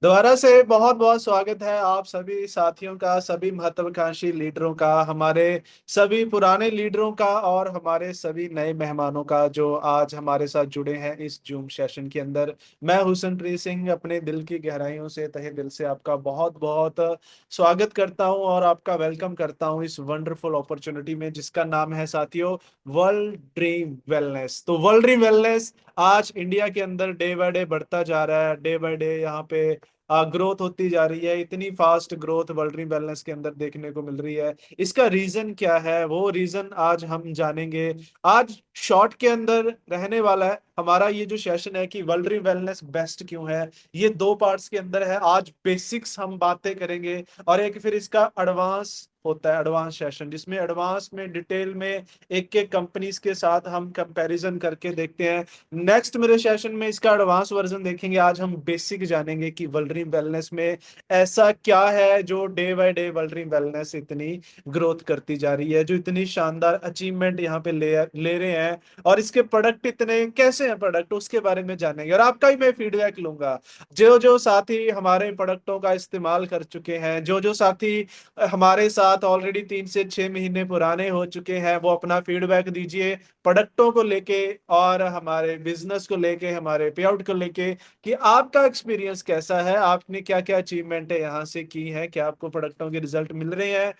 दोबारा से बहुत बहुत स्वागत है आप सभी साथियों का, सभी महत्वाकांक्षी लीडरों का, हमारे सभी पुराने लीडरों का और हमारे सभी नए मेहमानों का जो आज हमारे साथ जुड़े हैं इस जूम सेशन के अंदर। मैं हुसनप्रीत सिंह अपने दिल की गहराइयों से, तहे दिल से आपका बहुत बहुत स्वागत करता हूं और आपका वेलकम करता हूं इस वंडरफुल अपॉर्चुनिटी में जिसका नाम है साथियों वर्ल्ड ड्रीम वेलनेस। तो वर्ल्ड ड्रीम वेलनेस आज इंडिया के अंदर डे बाय डे बढ़ता जा रहा है। डे बाय डे यहाँ पे ग्रोथ होती जा रही है। इतनी fast growth world dream wellness के अंदर देखने को मिल रही है। इसका रीजन क्या है, वो रीजन आज हम जानेंगे। आज शॉर्ट के अंदर रहने वाला है हमारा ये जो सेशन है कि वर्ल्ड ड्रीम वेलनेस बेस्ट क्यों है। ये दो पार्ट्स के अंदर है। आज बेसिक्स हम बातें करेंगे और एक फिर इसका एडवांस होता है, एडवांस सेशन, जिसमें एडवांस में डिटेल में एक एक कंपनीज के साथ हम कंपैरिजन करके देखते हैं। नेक्स्ट मेरे सेशन में इसका एडवांस वर्जन देखेंगे। आज हम बेसिक जानेंगे कि वर्ल्ड ड्रीम वेलनेस में ऐसा क्या है जो day by day world dream wellness इतनी ग्रोथ करती जा रही है, जो इतनी शानदार अचीवमेंट यहाँ पे ले ले रहे हैं, और इसके प्रोडक्ट इतने कैसे हैं प्रोडक्ट, उसके बारे में जानेंगे और आपका ही मैं फीडबैक लूंगा। जो जो साथी हमारे प्रोडक्टों का इस्तेमाल कर चुके हैं, जो जो साथी हमारे साथ ऑलरेडी 3 से 6 महीने पुराने हो चुके हैं, वो अपना फीडबैक दीजिए प्रोडक्टों को लेके और हमारे बिजनेस को लेके, हमारे पे आउट को लेके, कि आपका एक्सपीरियंस कैसा है, आपने क्या क्या अचीवमेंट है यहाँ से की है, क्या आपको प्रोडक्टों के रिजल्ट मिल रहे हैं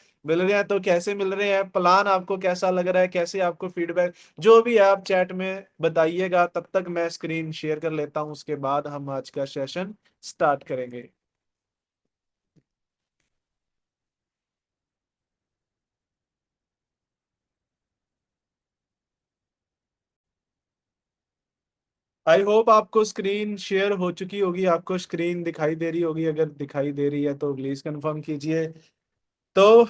तो कैसे मिल रहे हैं, प्लान आपको कैसा लग रहा है, कैसे आपको फीडबैक, जो भी आप चैट में बताइएगा। तब तक मैं स्क्रीन शेयर कर लेता हूँ, उसके बाद हम आज का सेशन स्टार्ट करेंगे। आई होप आपको स्क्रीन शेयर हो चुकी होगी, आपको स्क्रीन दिखाई दे रही होगी। अगर दिखाई दे रही है तो प्लीज कंफर्म कीजिए। तो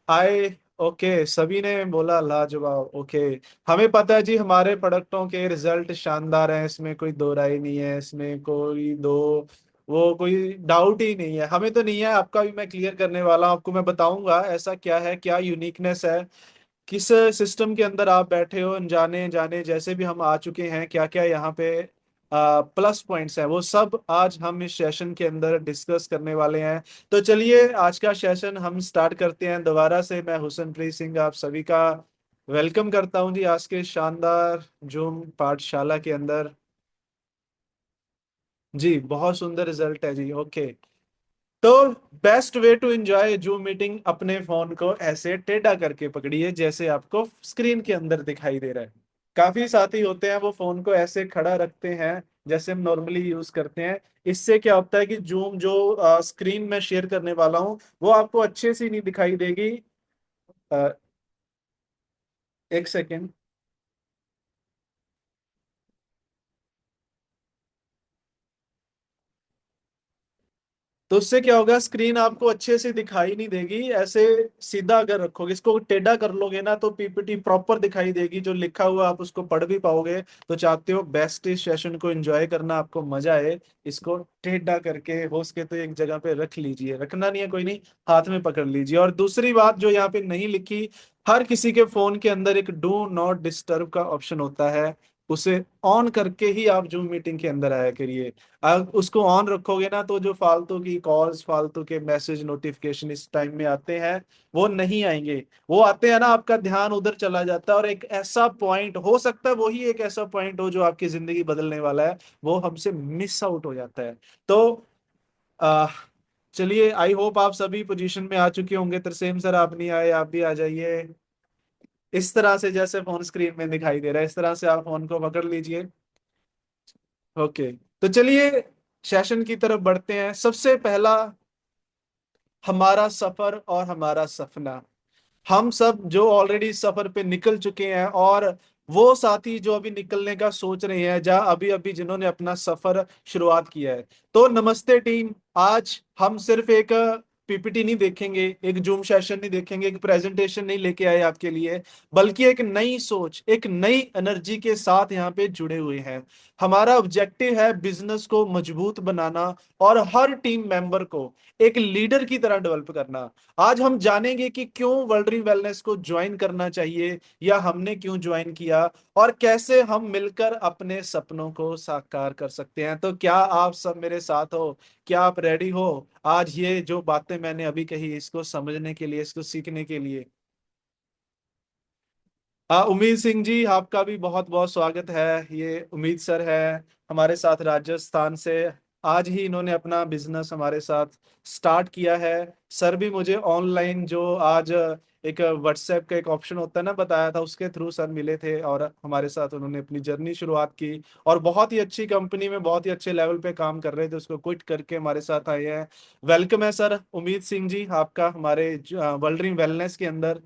आए, ओके, सभी ने बोला लाजवाब। ओके, हमें पता है जी हमारे प्रोडक्टों के रिजल्ट शानदार हैं, इसमें कोई दो राय नहीं है, इसमें कोई दो वो कोई डाउट ही नहीं है। हमें तो नहीं है, आपका भी मैं क्लियर करने वाला हूं। आपको मैं बताऊंगा ऐसा क्या है, क्या यूनिकनेस है, किस सिस्टम के अंदर आप बैठे हो। अनजाने जाने जैसे भी हम आ चुके हैं, क्या क्या यहाँ पे प्लस पॉइंट्स हैं, वो सब आज हम इस सेशन के अंदर डिस्कस करने वाले हैं। तो चलिए आज का सेशन हम स्टार्ट करते हैं। दोबारा से मैं हुसनप्रीत सिंह आप सभी का वेलकम करता हूं जी आज के शानदार जूम पाठशाला के अंदर। जी बहुत सुंदर रिजल्ट है जी। ओके, तो best way to enjoy Zoom meeting, अपने फोन को ऐसे टेढ़ा करके पकड़िए जैसे आपको स्क्रीन के अंदर दिखाई दे रहा है। काफी साथी होते हैं वो फोन को ऐसे खड़ा रखते हैं जैसे हम नॉर्मली यूज करते हैं। इससे क्या होता है कि जूम जो स्क्रीन में शेयर करने वाला हूँ वो आपको अच्छे से नहीं दिखाई देगी। अ, एक सेकेंड। तो उससे क्या होगा, स्क्रीन आपको अच्छे से दिखाई नहीं देगी। ऐसे सीधा अगर रखोगे, इसको टेढ़ा कर लोगे ना, तो पीपीटी प्रॉपर दिखाई देगी, जो लिखा हुआ आप उसको पढ़ भी पाओगे। तो चाहते हो बेस्ट इस सेशन को एंजॉय करना, आपको मजा आए, इसको टेढ़ा करके हो सके तो एक जगह पे रख लीजिए। रखना नहीं है कोई नहीं, हाथ में पकड़ लीजिए। और दूसरी बात जो यहाँ पे नहीं लिखी, हर किसी के फोन के अंदर एक डू नॉट डिस्टर्ब का ऑप्शन होता है। उसे ऑन करके ही आप जूम मीटिंग के अंदर आया करिए। आप उसको ऑन रखोगे ना, तो जो फालतू की कॉल्स, फालतू के मैसेज, नोटिफिकेशन इस टाइम में आते हैं वो नहीं आएंगे। वो आते हैं ना, आपका ध्यान उधर चला जाता है, और एक ऐसा पॉइंट हो सकता है, वही एक ऐसा पॉइंट हो जो आपकी जिंदगी बदलने वाला है, वो हमसे मिस आउट हो जाता है। तो आ, चलिए, आई होप आप सभी पोजीशन में आ चुके होंगे। तरसेम सर आप नहीं आए, आप भी आ जाइए। इस तरह से जैसे फोन स्क्रीन में दिखाई दे रहा है, इस तरह से आप फोन को पकड़ लीजिए। ओके, तो चलिए सेशन की तरफ बढ़ते हैं। सबसे पहला, हमारा सफर और हमारा सपना। हम सब जो ऑलरेडी सफर पे निकल चुके हैं, और वो साथी जो अभी निकलने का सोच रहे हैं, जहाँ अभी अभी जिन्होंने अपना सफर शुरुआत किया है, तो नमस्ते टीम। आज हम सिर्फ एक पीपीटी नहीं देखेंगे, एक जूम सेशन नहीं देखेंगे, एक प्रेजेंटेशन नहीं लेके आए आपके लिए, बल्कि एक नई सोच, एक नई एनर्जी के साथ यहाँ पे जुड़े हुए हैं। हमारा ऑब्जेक्टिव है बिजनेस को मजबूत बनाना और हर टीम मेंबर को एक लीडर की तरह डेवलप करना। आज हम जानेंगे कि क्यों वर्ल्ड ड्रीम वेलनेस को ज्वाइन करना चाहिए या हमने क्यों ज्वाइन किया, और कैसे हम मिलकर अपने सपनों को साकार कर सकते हैं। तो क्या आप सब मेरे साथ हो? क्या आप रेडी हो आज ये जो बातें मैंने अभी कही इसको समझने के लिए, इसको सीखने के लिए? उमेद सिंह जी, आपका भी बहुत बहुत स्वागत है। ये उम्मीद सर है, हमारे साथ राजस्थान से। आज ही इन्होंने अपना बिजनेस हमारे साथ स्टार्ट किया है। सर भी मुझे ऑनलाइन जो आज एक व्हाट्सएप का एक ऑप्शन होता है ना, बताया था, उसके थ्रू सर मिले थे और हमारे साथ उन्होंने अपनी जर्नी शुरुआत की। और बहुत ही अच्छी कंपनी में बहुत ही अच्छे लेवल पे काम कर रहे थे, उसको क्विट करके हमारे साथ आए हैं। वेलकम है सर उम्मीद सिंह जी आपका हमारे वर्ल्ड ड्रीम वेलनेस के अंदर।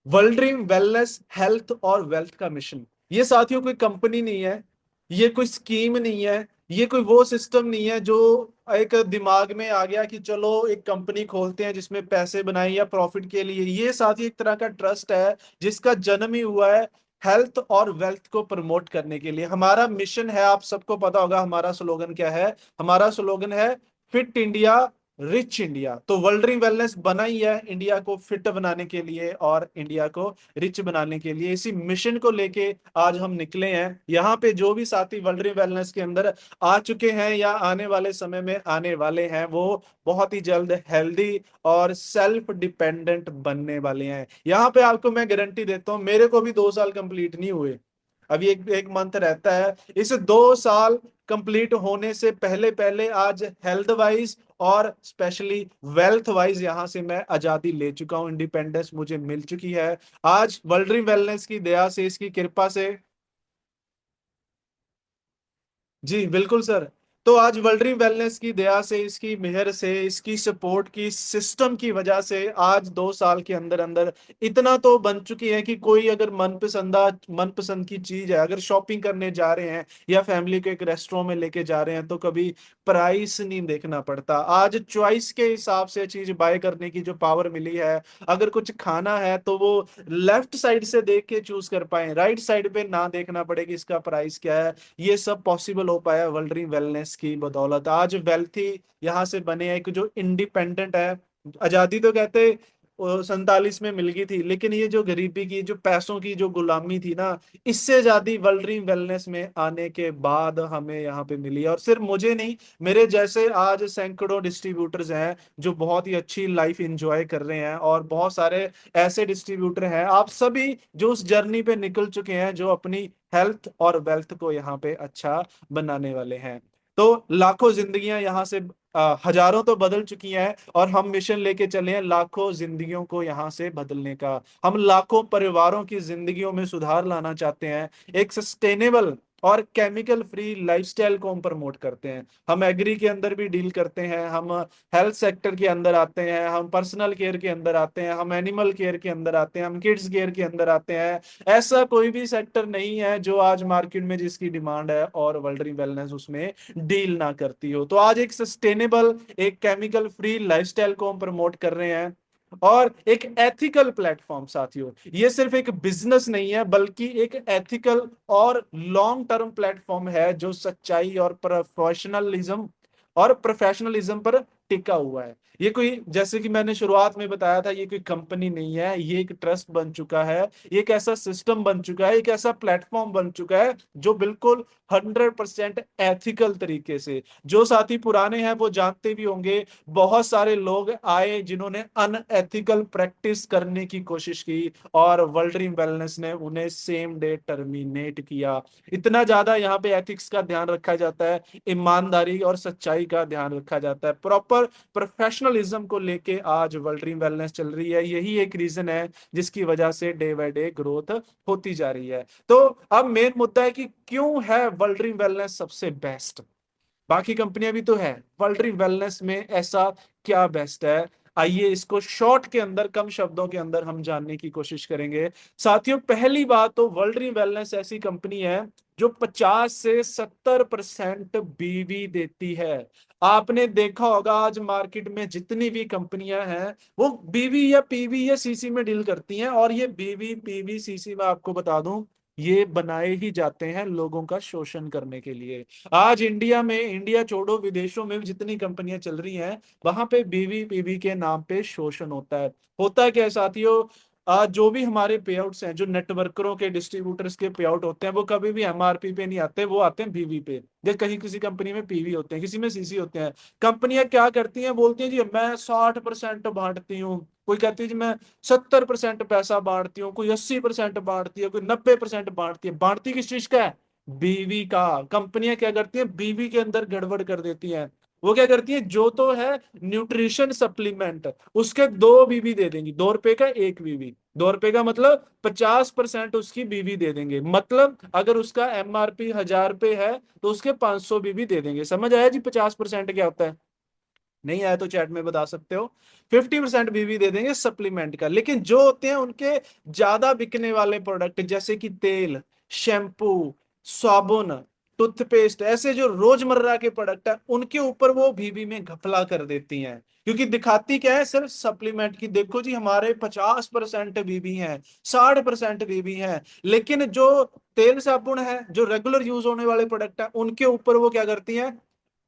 वर्ल्ड ड्रीम वेलनेस हेल्थ और वेल्थ का मिशन, ये साथियों कोई कंपनी नहीं है, ये कोई स्कीम नहीं है, ये कोई वो सिस्टम नहीं है जो एक दिमाग में आ गया कि चलो एक कंपनी खोलते हैं जिसमें पैसे बनाए या प्रॉफिट के लिए। ये साथी एक तरह का ट्रस्ट है जिसका जन्म ही हुआ है हेल्थ और वेल्थ को प्रमोट करने के लिए। हमारा मिशन है, आप सबको पता होगा हमारा स्लोगन क्या है। हमारा स्लोगन है फिट इंडिया रिच इंडिया। तो वर्ल्ड ड्रीम वेलनेस बना ही है इंडिया को फिट बनाने के लिए और इंडिया को रिच बनाने के लिए। इसी मिशन को लेके आज हम निकले हैं। यहाँ पे जो भी साथी वर्ल्ड ड्रीम वेलनेस के अंदर आ चुके हैं या आने वाले समय में आने वाले हैं, वो बहुत ही जल्द हेल्दी और सेल्फ डिपेंडेंट बनने वाले हैं। यहाँ पे आपको मैं गारंटी देता हूँ, मेरे को भी 2 साल कंप्लीट नहीं हुए, अभी एक एक मंथ रहता है। इस 2 साल कंप्लीट होने से पहले पहले आज हेल्थ वाइज और स्पेशली वेल्थ वाइज यहाँ से मैं आजादी ले चुका हूँ, इंडिपेंडेंस मुझे मिल चुकी है आज वर्ल्ड ड्रीम वेलनेस की दया से, इसकी कृपा से। जी बिल्कुल सर। तो आज वर्ल्ड ड्रीम वेलनेस की दया से, इसकी मेहर से, इसकी सपोर्ट की सिस्टम की वजह से आज 2 साल के अंदर अंदर इतना तो बन चुकी है कि कोई अगर मनपसंद की चीज है, अगर शॉपिंग करने जा रहे हैं या फैमिली को एक रेस्टोरेंट में लेके जा रहे हैं, तो कभी प्राइस नहीं देखना पड़ता। आज चॉइस के हिसाब से चीज बाय करने की जो पावर मिली है, अगर कुछ खाना है तो वो लेफ्ट साइड से देख के चूज कर पाए, राइट साइड पे ना देखना पड़े कि इसका प्राइस क्या है। ये सब पॉसिबल हो पाया वर्ल्ड ड्रीम वेलनेस की बदौलत। आज वेल्थी यहाँ से बने हैं, एक जो इंडिपेंडेंट है। आजादी तो कहते 47 में मिल गई थी, लेकिन ये जो गरीबी की, जो पैसों की जो गुलामी थी ना, इससे ज्यादा वर्ल्ड ड्रीम वेलनेस में आने के बाद हमें यहाँ पे मिली है। और सिर्फ मुझे नहीं, मेरे जैसे आज सैकड़ों डिस्ट्रीब्यूटर्स हैं जो बहुत ही अच्छी लाइफ एंजॉय कर रहे हैं, और बहुत सारे ऐसे डिस्ट्रीब्यूटर हैं, आप सभी जो उस जर्नी पे निकल चुके हैं, जो अपनी हेल्थ और वेल्थ को यहाँ पे अच्छा बनाने वाले हैं। तो लाखों जिंदगियां यहाँ से हजारों तो बदल चुकी हैं, और हम मिशन लेके चले हैं लाखों जिंदगियों को यहाँ से बदलने का। हम लाखों परिवारों की जिंदगियों में सुधार लाना चाहते हैं। एक सस्टेनेबल और केमिकल फ्री लाइफस्टाइल को हम प्रमोट करते हैं। हम एग्री के अंदर भी डील करते हैं, हम हेल्थ सेक्टर के अंदर आते हैं, हम पर्सनल केयर के अंदर आते हैं, हम एनिमल केयर के अंदर आते हैं, हम किड्स केयर के अंदर आते हैं। ऐसा कोई भी सेक्टर नहीं है जो आज मार्केट में जिसकी डिमांड है और वर्ल्ड ड्रीम वेलनेस उसमें डील ना करती हो। तो आज एक सस्टेनेबल, एक केमिकल फ्री लाइफस्टाइल को हम प्रमोट कर रहे हैं, और एक एथिकल प्लेटफॉर्म साथियों। ये सिर्फ एक बिजनेस नहीं है, बल्कि एक एथिकल और लॉन्ग टर्म प्लेटफॉर्म है जो सच्चाई और प्रोफेशनलिज्म पर टिका हुआ है। ये कोई, जैसे कि मैंने शुरुआत में बताया था, ये कोई कंपनी नहीं है, ये एक ट्रस्ट बन चुका है, ये एक ऐसा सिस्टम बन चुका है, एक ऐसा प्लेटफॉर्म बन चुका है जो बिल्कुल 100% एथिकल तरीके से। जो साथी पुराने हैं वो जानते भी होंगे, बहुत सारे लोग आए जिन्होंने अनएथिकल प्रैक्टिस करने की कोशिश की, और वर्ल्ड ड्रीम वेलनेस ने उन्हें सेम डे टर्मिनेट किया। इतना ज्यादा यहाँ पे एथिक्स का ध्यान रखा जाता है, ईमानदारी और सच्चाई का ध्यान रखा जाता है, प्रॉपर प्रोफेशनलिज्म को लेके आज वर्ल्ड ड्रीम वेलनेस चल रही है। यही एक रीजन है जिसकी वजह से डे बाय डे ग्रोथ होती जा रही है। तो अब मेन मुद्दा है कि क्यों है वर्ल्ड ड्रीम वेलनेस सबसे बेस्ट? बाकी कंपनियां भी तो है, वर्ल्ड ड्रीम वेलनेस में ऐसा क्या बेस्ट है? आइए इसको शॉर्ट के अंदर, कम शब्दों के अंदर हम जानने की कोशिश करेंगे। साथियों, पहली बात तो वर्ल्ड ड्रीम वेलनेस ऐसी कंपनी है जो 50 से 70% बीवी देती है। आपने देखा होगा आज मार्केट में जितनी भी कंपनियां हैं, वो बीवी या पीवी या सीसी में डील करती हैं। और ये बीवी पीवी सीसी में आपको बता दूं, ये बनाए ही जाते हैं लोगों का शोषण करने के लिए। आज इंडिया में, इंडिया छोड़ो, विदेशों में भी जितनी कंपनियां चल रही हैं, वहां पे बीवी पीवी के नाम पे शोषण होता है। होता क्या है साथियों, आज जो भी हमारे पे आउट्स हैं, जो नेटवर्करों के, डिस्ट्रीब्यूटर्स के पे आउट होते हैं, वो कभी भी एमआरपी पे नहीं आते, वो आते हैं बीवी पे। जैसे कहीं किसी कंपनी में पीवी होते हैं, किसी में सीसी होते हैं। कंपनियां क्या करती हैं, बोलती हैं जी मैं 60% बांटती हूँ, कोई कहती है जी मैं 70% पैसा बांटती हूँ, कोई 80% बांटती है, कोई 90% बांटती है। बांटती किस चीज का है? बीवी का। कंपनियां क्या करती हैं, बीवी के अंदर गड़बड़ कर देती हैं। वो क्या करती है, जो तो है न्यूट्रिशन सप्लीमेंट, उसके 2 बीवी दे देंगी, 2 रुपए का एक बीवी। 2 रुपए का मतलब 50% उसकी बीवी दे देंगे। मतलब अगर उसका एमआरपी 1000 रुपए है, तो उसके 500 बीवी दे देंगे। समझ आया जी 50% क्या होता है? नहीं आया तो चैट में बता सकते हो। 50% बीवी दे देंगे सप्लीमेंट का। लेकिन जो होते हैं उनके ज्यादा बिकने वाले प्रोडक्ट, जैसे कि तेल, शैम्पू, साबुन, टूथपेस्ट, ऐसे जो रोजमर्रा के प्रोडक्ट है, उनके ऊपर वो बीवी में घपला कर देती हैं। क्योंकि दिखाती क्या है, सिर्फ सप्लीमेंट की, देखो जी हमारे 50% बीवी हैं, 60% बीवी हैं। लेकिन जो तेल साबुन है, जो रेगुलर यूज होने वाले प्रोडक्ट है, उनके ऊपर वो क्या करती हैं,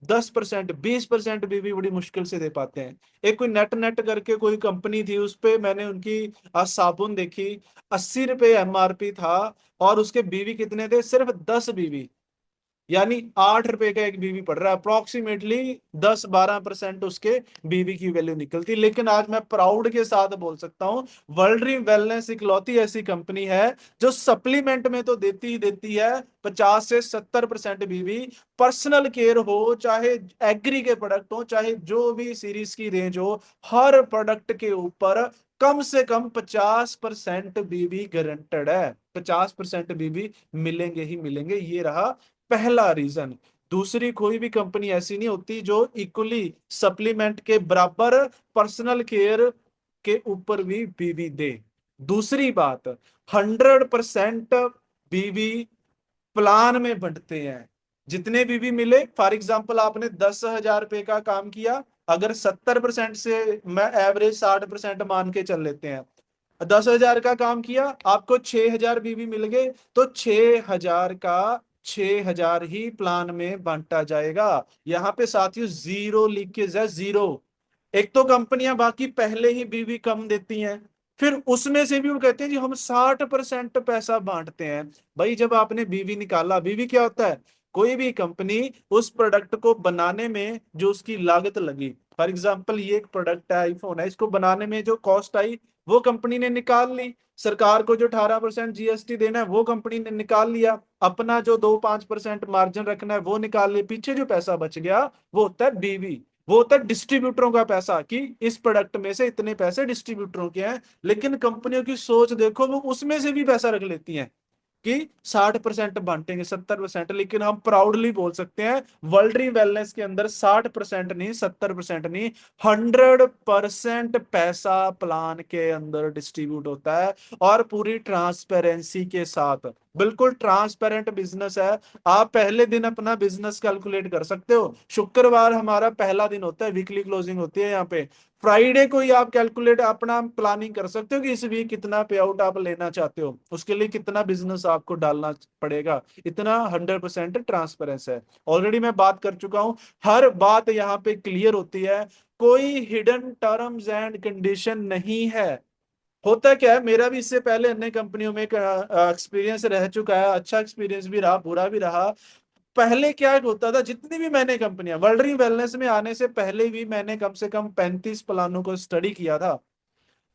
10%, 20% भी बड़ी मुश्किल से दे पाते हैं। एक कोई नेट नेट करके कोई कंपनी थी, उस पे मैंने उनकी आज साबुन देखी, 80 रुपए एमआरपी था, और उसके बीवी कितने थे, सिर्फ 10 बीवी। यानी 8 रुपए का एक बीवी पड़ रहा है, अप्रोक्सीमेटली 10-12% उसके बीवी की वैल्यू निकलती। लेकिन आज मैं प्राउड के साथ बोल सकता हूँ, वर्ल्ड ड्रीम वेलनेस इकलौती ऐसी कंपनी है जो सप्लीमेंट में तो देती ही देती है 50 से 70% बीवी। पर्सनल केयर हो, चाहे एग्री के प्रोडक्ट हो, चाहे जो भी सीरीज की रेंज हो, हर प्रोडक्ट के ऊपर कम से कम 50% बीवी गारंटेड है। 50% बीवी मिलेंगे ही मिलेंगे। ये रहा पहला रीजन। दूसरी, कोई भी कंपनी ऐसी नहीं होती जो इक्वली सप्लीमेंट के बराबर पर्सनल केयर के ऊपर भी बीवी दे। दूसरी बात, 100% बीवी प्लान में बंटते हैं। जितने बीवी मिले, फॉर एग्जाम्पल आपने 10,000 रुपए का काम किया, अगर 70% से मैं एवरेज 60% मान के चल लेते हैं, 10,000 का काम किया, आपको 6,000 बीवी मिल गए, तो 6,000 का 6,000 ही प्लान में बांटा जाएगा। यहाँ पे साथियों जीरो लीकेज है, जीरो। एक तो कंपनियां बाकी पहले ही बीवी कम देती हैं, फिर उसमें से भी वो कहते हैं जी हम 60% पैसा बांटते हैं। भाई जब आपने बीवी निकाला, बीवी क्या होता है, कोई भी कंपनी उस प्रोडक्ट को बनाने में जो उसकी लागत लगी, फॉर एग्जाम्पल ये एक प्रोडक्ट है, आईफोन है, इसको बनाने में जो कॉस्ट आई, वो कंपनी ने निकाल ली। सरकार को जो 18% जीएसटी देना है, वो कंपनी ने निकाल लिया। अपना जो 2-5% मार्जिन रखना है, वो निकाल लिया। पीछे जो पैसा बच गया, वो होता है बीवी, वो होता है डिस्ट्रीब्यूटरों का पैसा, कि इस प्रोडक्ट में से इतने पैसे डिस्ट्रीब्यूटरों के हैं। लेकिन कंपनियों की सोच देखो, वो उसमें से भी पैसा रख लेती हैं कि 60% बांटेंगे, 70%। लेकिन हम प्राउडली बोल सकते हैं, वर्ल्ड वेलनेस के अंदर 60% नहीं, 70% नहीं, 100% पैसा प्लान के अंदर डिस्ट्रीब्यूट होता है। और पूरी ट्रांसपेरेंसी के साथ, बिल्कुल ट्रांसपेरेंट बिजनेस है। आप पहले दिन अपना बिजनेस कैलकुलेट कर सकते हो। शुक्रवार हमारा पहला दिन होता है, वीकली क्लोजिंग होती है यहाँ पे। फ्राइडे को ही आप कैलकुलेट अपना प्लानिंग कर सकते हो कि इस वीक कितना पे आउट आप लेना चाहते हो, उसके लिए कितना बिजनेस आपको डालना पड़ेगा। इतना 100% ट्रांसपेरेंस है। ऑलरेडी मैं बात कर चुका हूं, हर बात यहाँ पे क्लियर होती है, कोई हिडन टर्म्स एंड कंडीशन नहीं है। होता क्या है, मेरा भी इससे पहले अन्य कंपनियों में एक्सपीरियंस रह चुका है, अच्छा एक्सपीरियंस भी रहा, बुरा भी रहा। पहले क्या होता था, जितनी भी मैंने कंपनियां, वर्ल्ड ड्रीम वेलनेस में आने से पहले भी मैंने कम से कम 35 प्लानों को स्टडी किया था।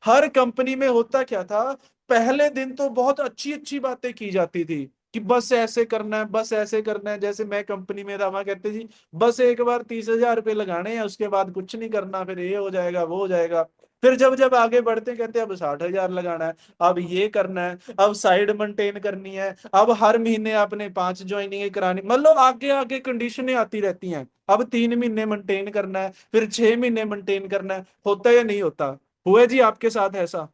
हर कंपनी में होता क्या था, पहले दिन तो बहुत अच्छी अच्छी बातें की जाती थी कि बस ऐसे करना है, बस ऐसे करना है। जैसे मैं कंपनी में था, वहां कहते जी बस एक बार 30,000 रुपये लगाने हैं, उसके बाद कुछ नहीं करना, फिर ये हो जाएगा, वो हो जाएगा। फिर जब जब आगे बढ़ते कहते हैं अब 60,000 लगाना है, अब ये करना है, अब साइड मेंटेन करनी है, अब हर महीने आपने 5 ज्वाइनिंग करानी, मतलब आगे आगे कंडीशनें आती रहती हैं। अब 3 महीने मेंटेन करना है, फिर 6 महीने मेंटेन करना है। होता या नहीं होता? हुआ जी आपके साथ ऐसा?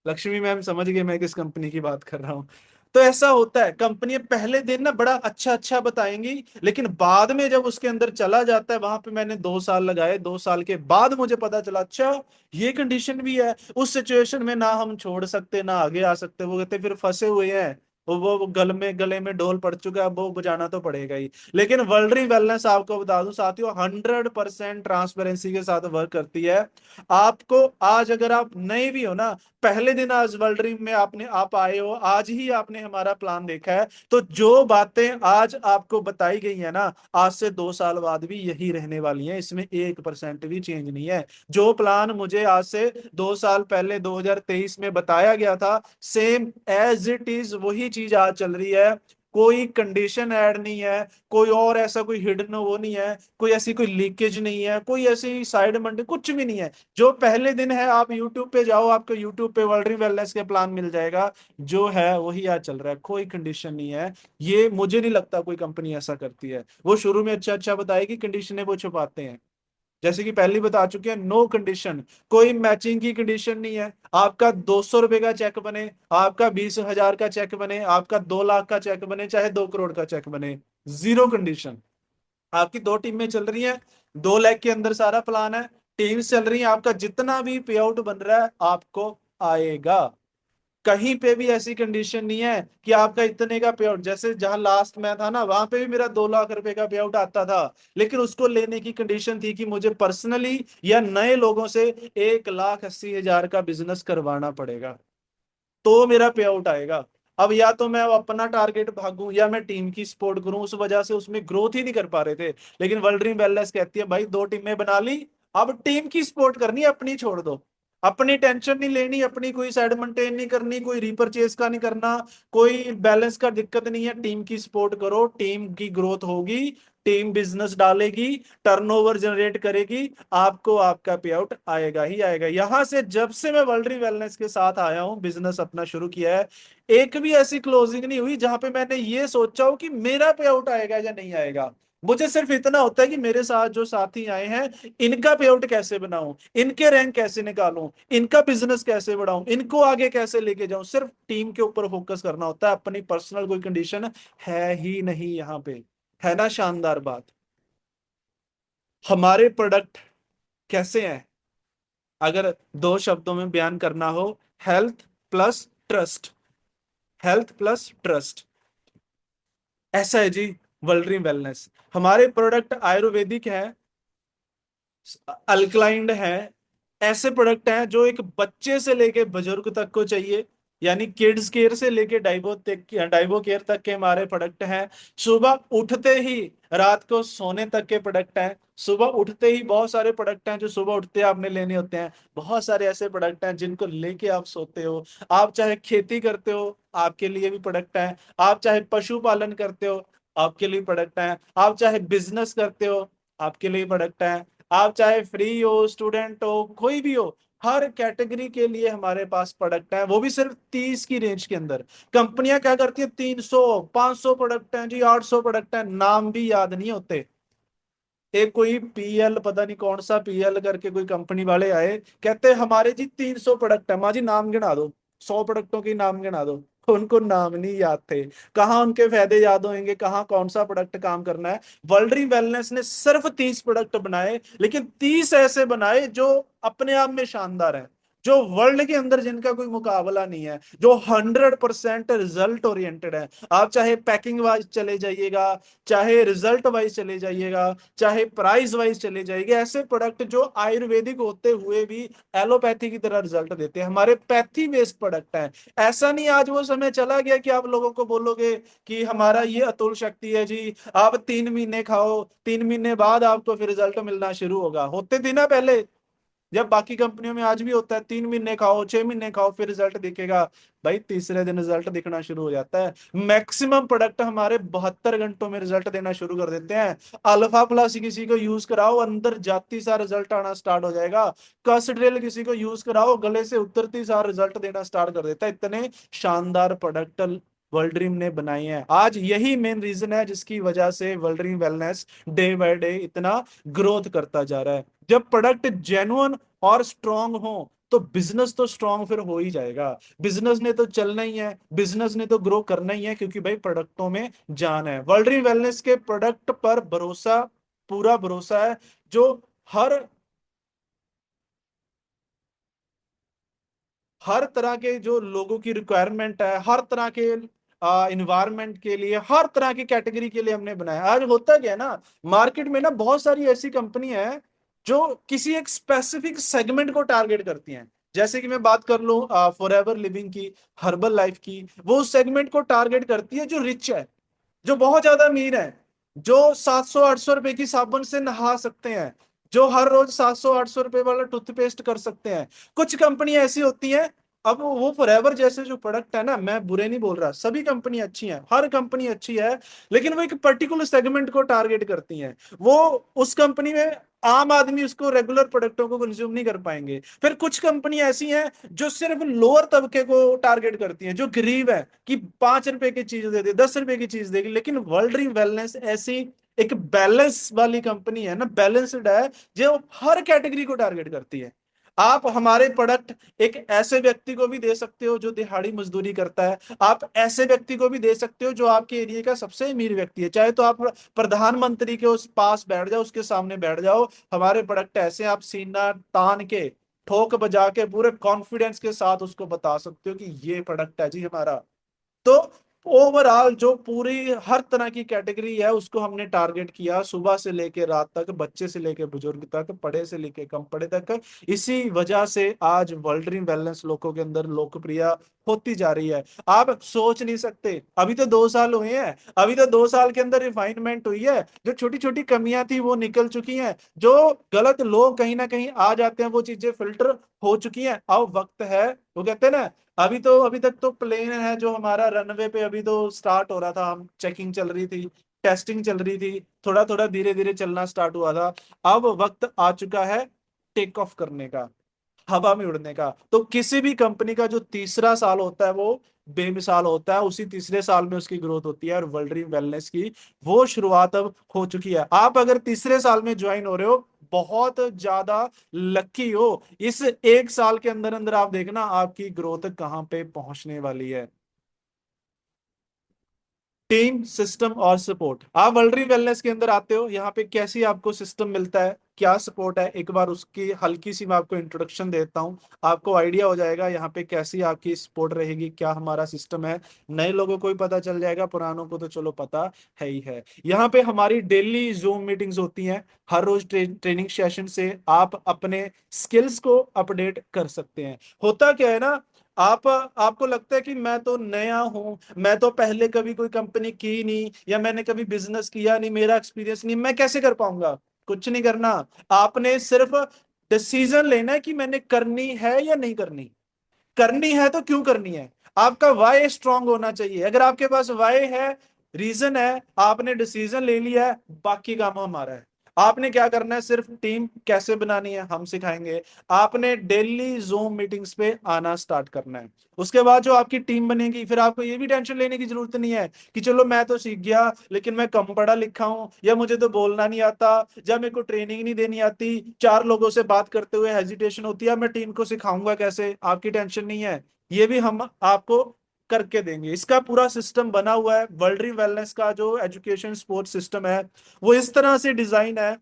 लक्ष्मी मैम समझ गए मैं किस कंपनी की बात कर रहा हूँ। तो ऐसा होता है, कंपनी पहले दिन ना बड़ा अच्छा अच्छा बताएंगी, लेकिन बाद में जब उसके अंदर चला जाता है, वहां पे मैंने 2 साल लगाए, 2 साल के बाद मुझे पता चला अच्छा ये कंडीशन भी है। उस सिचुएशन में ना हम छोड़ सकते ना आगे आ सकते, वो कहते फिर फंसे हुए हैं, वो गले में ढोल पड़ चुका है, वो बजाना तो पड़ेगा ही। लेकिन वर्ल्ड वेलनेस आपको बता दूं साथियों, 100% ट्रांसपेरेंसी के साथ वर्क करती है। आपको आज अगर आप नए भी हो ना, पहले दिन आज वर्ल्ड ड्रीम में आपने आप आए हो, आज ही आपने हमारा प्लान देखा है, तो जो बातें आज आपको बताई गई है ना, आज से 2 साल बाद भी यही रहने वाली हैं, इसमें 1% भी चेंज नहीं है। जो प्लान मुझे आज से 2 साल पहले 2023 में बताया गया था, सेम एज इट इज वही चीज आज चल रही है। कोई कंडीशन ऐड नहीं है, कोई और ऐसा कोई हिडन वो नहीं है, कोई ऐसी कोई लीकेज नहीं है, कोई ऐसी साइड मंडी कुछ भी नहीं है। जो पहले दिन है, आप यूट्यूब पे जाओ, आपको यूट्यूब पे वर्ल्ड वेलनेस के प्लान मिल जाएगा, जो है वही आज चल रहा है, कोई कंडीशन नहीं है। ये मुझे नहीं लगता कोई कंपनी ऐसा करती है। वो शुरू में अच्छा अच्छा बताएगी, कंडीशनें वो छुपाते हैं। जैसे कि पहले बता चुके हैं, नो कंडीशन, कोई मैचिंग की कंडीशन नहीं है। आपका 200 रुपए का चेक बने, आपका 20,000 का चेक बने, आपका 2 लाख का चेक बने, चाहे 2 करोड़ का चेक बने, जीरो कंडीशन। आपकी 2 टीमें चल रही हैं, 2 लाख के अंदर सारा प्लान है, टीम्स चल रही हैं, आपका जितना भी पे आउट बन रहा है आपको आएगा। कहीं पे भी ऐसी कंडीशन नहीं है कि आपका इतने का पे आउट, जैसे जहां लास्ट मैं था ना, वहां पे भी मेरा 2 लाख रुपए का पे आउट आता था, लेकिन उसको लेने की कंडीशन थी कि मुझे पर्सनली या नए लोगों से 1,80,000 का बिजनेस करवाना पड़ेगा, तो मेरा पे आउट आएगा। अब या तो मैं अपना टारगेट भागूं या मैं टीम की सपोर्ट करूं, उस वजह से उसमें ग्रोथ ही नहीं कर पा रहे थे। लेकिन वर्ल्ड ड्रीम वेलनेस कहती है भाई 2 टीमें बना ली, अब टीम की सपोर्ट करनी है, अपनी छोड़ दो। अपनी टेंशन नहीं लेनी, अपनी कोई साइड मेंटेन नहीं करनी, कोई रीपरचेज का नहीं करना, कोई बैलेंस का दिक्कत नहीं है। टीम की सपोर्ट करो, टीम की ग्रोथ होगी, टीम बिजनेस डालेगी, टर्नओवर जनरेट करेगी, आपको आपका पे आउट आएगा ही आएगा। यहां से जब से मैं वर्ल्ड वेलनेस के साथ आया हूं, बिजनेस अपना शुरू किया है, एक भी ऐसी क्लोजिंग नहीं हुई जहां पे मैंने ये सोचा हो कि मेरा पे आउट आएगा या नहीं आएगा। मुझे सिर्फ इतना होता है कि मेरे साथ जो साथी आए हैं, इनका पे आउट कैसे बनाऊं, इनके रैंक कैसे निकालूं, इनका बिजनेस कैसे बढ़ाऊं, इनको आगे कैसे लेके जाऊं। सिर्फ टीम के ऊपर फोकस करना होता है, अपनी पर्सनल कोई कंडीशन है ही नहीं यहाँ पे। है ना शानदार बात। हमारे प्रोडक्ट कैसे हैं, अगर 2 शब्दों में बयान करना हो, health plus trust. Health plus trust, ऐसा है जी। वर्ल्ड ड्रीम वेलनेस, हमारे प्रोडक्ट आयुर्वेदिक है, अल्कलाइंड है, ऐसे प्रोडक्ट हैं जो एक बच्चे से लेके बुजुर्ग तक को चाहिए, यानी किड्स केयर से लेके डाइबो केयर तक के हमारे प्रोडक्ट हैं। सुबह उठते ही रात को सोने तक के प्रोडक्ट हैं। सुबह उठते ही बहुत सारे प्रोडक्ट हैं जो सुबह उठते आपने लेने होते हैं, बहुत सारे ऐसे प्रोडक्ट हैं जिनको लेके आप सोते हो। आप चाहे खेती करते हो, आपके लिए भी प्रोडक्ट हैं। आप चाहे पशुपालन करते हो, आपके लिए प्रोडक्ट हैं। आप चाहे बिजनेस करते हो, आपके लिए प्रोडक्ट हैं। आप चाहे फ्री हो, स्टूडेंट हो, कोई भी हो, हर कैटेगरी के लिए हमारे पास प्रोडक्ट है, वो भी सिर्फ 30 की रेंज के अंदर। कंपनियां क्या करती है, 300 500 प्रोडक्ट हैं जी, 800 प्रोडक्ट हैं, नाम भी याद नहीं होते। एक कोई पीएल, पता नहीं कौन सा पीएल करके कोई कंपनी वाले आए, कहते हमारे जी 300 प्रोडक्ट है, माँ जी नाम गिना दो, 100 प्रोडक्टों के नाम गिना दो। उनको नाम नहीं याद थे, कहाँ उनके फायदे याद होंगे, कहाँ कौन सा प्रोडक्ट काम करना है। वर्ल्ड वेलनेस ने सिर्फ 30 प्रोडक्ट बनाए, लेकिन 30 ऐसे बनाए जो अपने आप में शानदार है, जो वर्ल्ड के अंदर जिनका कोई मुकाबला नहीं है, जो 100% रिजल्ट ओरिएंटेड है। आप चाहे पैकिंग वाइज चले जाइएगा, चाहे रिजल्ट वाइज चले जाइएगा, चाहे प्राइस वाइज चले जाइए, ऐसे प्रोडक्ट जो आयुर्वेदिक होते हुए भी एलोपैथी की तरह रिजल्ट देते हैं, हमारे पैथी बेस्ड प्रोडक्ट हैं। ऐसा नहीं आज वो समय चला गया कि आप लोगों को बोलोगे कि हमारा ये अतुल शक्ति है जी, आप 3 महीने खाओ, 3 महीने बाद आपको फिर रिजल्ट मिलना शुरू होगा। होते थे ना पहले, जब बाकी कंपनियों में आज भी होता है, 3 महीने खाओ, 6 महीने खाओ, फिर रिजल्ट दिखेगा। भाई तीसरे दिन रिजल्ट दिखना शुरू हो जाता है। मैक्सिमम प्रोडक्ट हमारे 72 घंटों में रिजल्ट देना शुरू कर देते हैं। अल्फा प्लस किसी को यूज कराओ, अंदर जाती सा रिजल्ट आना स्टार्ट हो जाएगा। कस ड्रिल किसी को यूज कराओ, गले से उतरती सा रिजल्ट देना स्टार्ट कर देता है। इतने शानदार प्रोडक्ट वर्ल्ड ड्रीम ने बनाई है। आज यही मेन रीजन है जिसकी वजह से world dream wellness day by day इतना ग्रोथ करता जा रहा है। जब प्रोडक्ट जेन्युइन और स्ट्रांग हो, तो बिजनेस तो स्ट्रांग फिर हो ही जाएगा। बिजनेस ने तो चलना ही है, बिजनेस ने तो ग्रो करना ही है, क्योंकि भाई प्रोडक्टों में जान है। वर्ल्ड वेलनेस के प्रोडक्ट पर भरोसा, पूरा भरोसा है। जो हर हर तरह के जो लोगों की रिक्वायरमेंट है, हर तरह के इन्वायरमेंट के लिए, हर तरह की कैटेगरी के लिए हमने बनाया। आज होता क्या है ना, मार्केट में ना बहुत सारी ऐसी कंपनी है जो किसी एक स्पेसिफिक सेगमेंट को टारगेट करती हैं। जैसे कि मैं बात कर लूं फॉरएवर लिविंग की, हर्बल लाइफ की, वो उस सेगमेंट को टारगेट करती है जो रिच है, जो बहुत ज्यादा अमीर है, जो 700-800 रुपए की साबुन से नहा सकते हैं, जो हर रोज 700-800 रुपए वाला टूथपेस्ट कर सकते हैं। कुछ कंपनी ऐसी होती हैं, अब वो फॉरएवर जैसे जो प्रोडक्ट है ना, मैं बुरे नहीं बोल रहा, सभी कंपनी अच्छी हैं, हर कंपनी अच्छी है, लेकिन वो एक पर्टिकुलर सेगमेंट को टारगेट करती हैं। वो उस कंपनी में आम आदमी उसको रेगुलर प्रोडक्टों को कंज्यूम नहीं कर पाएंगे। फिर कुछ कंपनी ऐसी हैं जो सिर्फ लोअर तबके को टारगेट करती हैं, जो गरीब है, कि 5 रुपए की चीज दे दे, 10 रुपए की चीज देगी। लेकिन वर्ल्ड ड्रीम वेलनेस ऐसी एक बैलेंस वाली कंपनी है ना, बैलेंस्ड है, जो हर कैटेगरी को टारगेट करती है। आप हमारे प्रोडक्ट एक ऐसे व्यक्ति को भी दे सकते हो जो दिहाड़ी मजदूरी करता है, आप ऐसे व्यक्ति को भी दे सकते हो जो आपके एरिया का सबसे अमीर व्यक्ति है। चाहे तो आप प्रधानमंत्री के उस पास बैठ जाओ, उसके सामने बैठ जाओ, हमारे प्रोडक्ट ऐसे आप सीना तान के, ठोक बजा के, पूरे कॉन्फिडेंस के साथ उसको बता सकते हो कि ये प्रोडक्ट है जी हमारा। तो ओवरऑल जो पूरी हर तरह की कैटेगरी है उसको हमने टारगेट किया, सुबह से लेके रात तक, बच्चे से लेके बुजुर्ग तक, पढ़े से लेके कम पढ़े तक। इसी वजह से आज वर्ल्ड ड्रीम वेलनेस लोगों के अंदर लोकप्रिय होती जा रही है। आप सोच नहीं सकते, अभी तो 2 साल हुए हैं, अभी तो 2 साल के अंदर रिफाइनमेंट हुई है, जो छोटी छोटी कमियां थी वो निकल चुकी हैं, जो गलत लोग कहीं ना कहीं आ जाते हैं वो चीजें फिल्टर हो चुकी हैं। अब वक्त है, वो कहते हैं ना, अभी तक तो प्लेन है जो हमारा रनवे पे अभी तो स्टार्ट हो रहा था, हम चेकिंग चल रही थी, टेस्टिंग चल रही थी, थोड़ा थोड़ा धीरे धीरे चलना स्टार्ट हुआ था। अब वक्त आ चुका है टेक ऑफ करने का, हवा में उड़ने का। तो किसी भी कंपनी का जो तीसरा साल होता है वो बेमिसाल होता है, उसी तीसरे साल में उसकी ग्रोथ होती है। और वर्ल्ड ड्रीम वेलनेस की वो शुरुआत अब हो चुकी है। आप अगर तीसरे साल में ज्वाइन हो रहे हो, बहुत ज्यादा लकी हो। इस 1 साल के अंदर अंदर आप देखना आपकी ग्रोथ कहाँ पे पहुंचने वाली है। टीम, सिस्टम और सपोर्ट। आप वर्ल्ड वेलनेस के अंदर आते हो, यहाँ पे कैसी आपको सिस्टम मिलता है, क्या सपोर्ट है, एक बार उसकी हल्की सी मैं आपको इंट्रोडक्शन देता हूँ, आपको आइडिया हो जाएगा यहाँ पे कैसी आपकी सपोर्ट रहेगी, क्या हमारा सिस्टम है। नए लोगों को भी पता चल जाएगा, पुरानों को तो चलो पता है ही है। यहाँ पे हमारी डेली जूम मीटिंग्स होती हैं, हर रोज ट्रेनिंग सेशन से आप अपने स्किल्स को अपडेट कर सकते हैं। होता क्या है ना, आपको लगता है कि मैं तो नया हूं, मैं तो पहले कभी कोई कंपनी की नहीं, या मैंने कभी बिजनेस किया नहीं, मेरा एक्सपीरियंस नहीं, मैं कैसे कर पाऊंगा। कुछ नहीं करना, आपने सिर्फ डिसीजन लेना है कि मैंने करनी है या नहीं करनी। करनी है तो क्यों करनी है, आपका वाई स्ट्रांग होना चाहिए। अगर आपके पास वाई है, रीजन है, आपने डिसीजन ले लिया है, बाकी काम हमारा है। आपने क्या करना है, सिर्फ टीम कैसे बनानी है हम सिखाएंगे। आपने डेली जूम मीटिंग्स पे आना स्टार्ट करना है। उसके बाद जो आपकी टीम बनेगी, फिर आपको ये भी टेंशन लेने की जरूरत नहीं है कि चलो मैं तो सीख गया लेकिन मैं कम पढ़ा लिखा हूं, या मुझे तो बोलना नहीं आता, या मेरे को ट्रेनिंग नहीं देनी आती, 4 लोगों से बात करते हुए हेजिटेशन होती है, मैं टीम को सिखाऊंगा कैसे। आपकी टेंशन नहीं है, ये भी हम आपको करके देंगे। इसका पूरा सिस्टम बना हुआ है। वर्ल्ड ड्रीम वेलनेस का जो एजुकेशन सपोर्ट सिस्टम है वो इस तरह से डिजाइन है,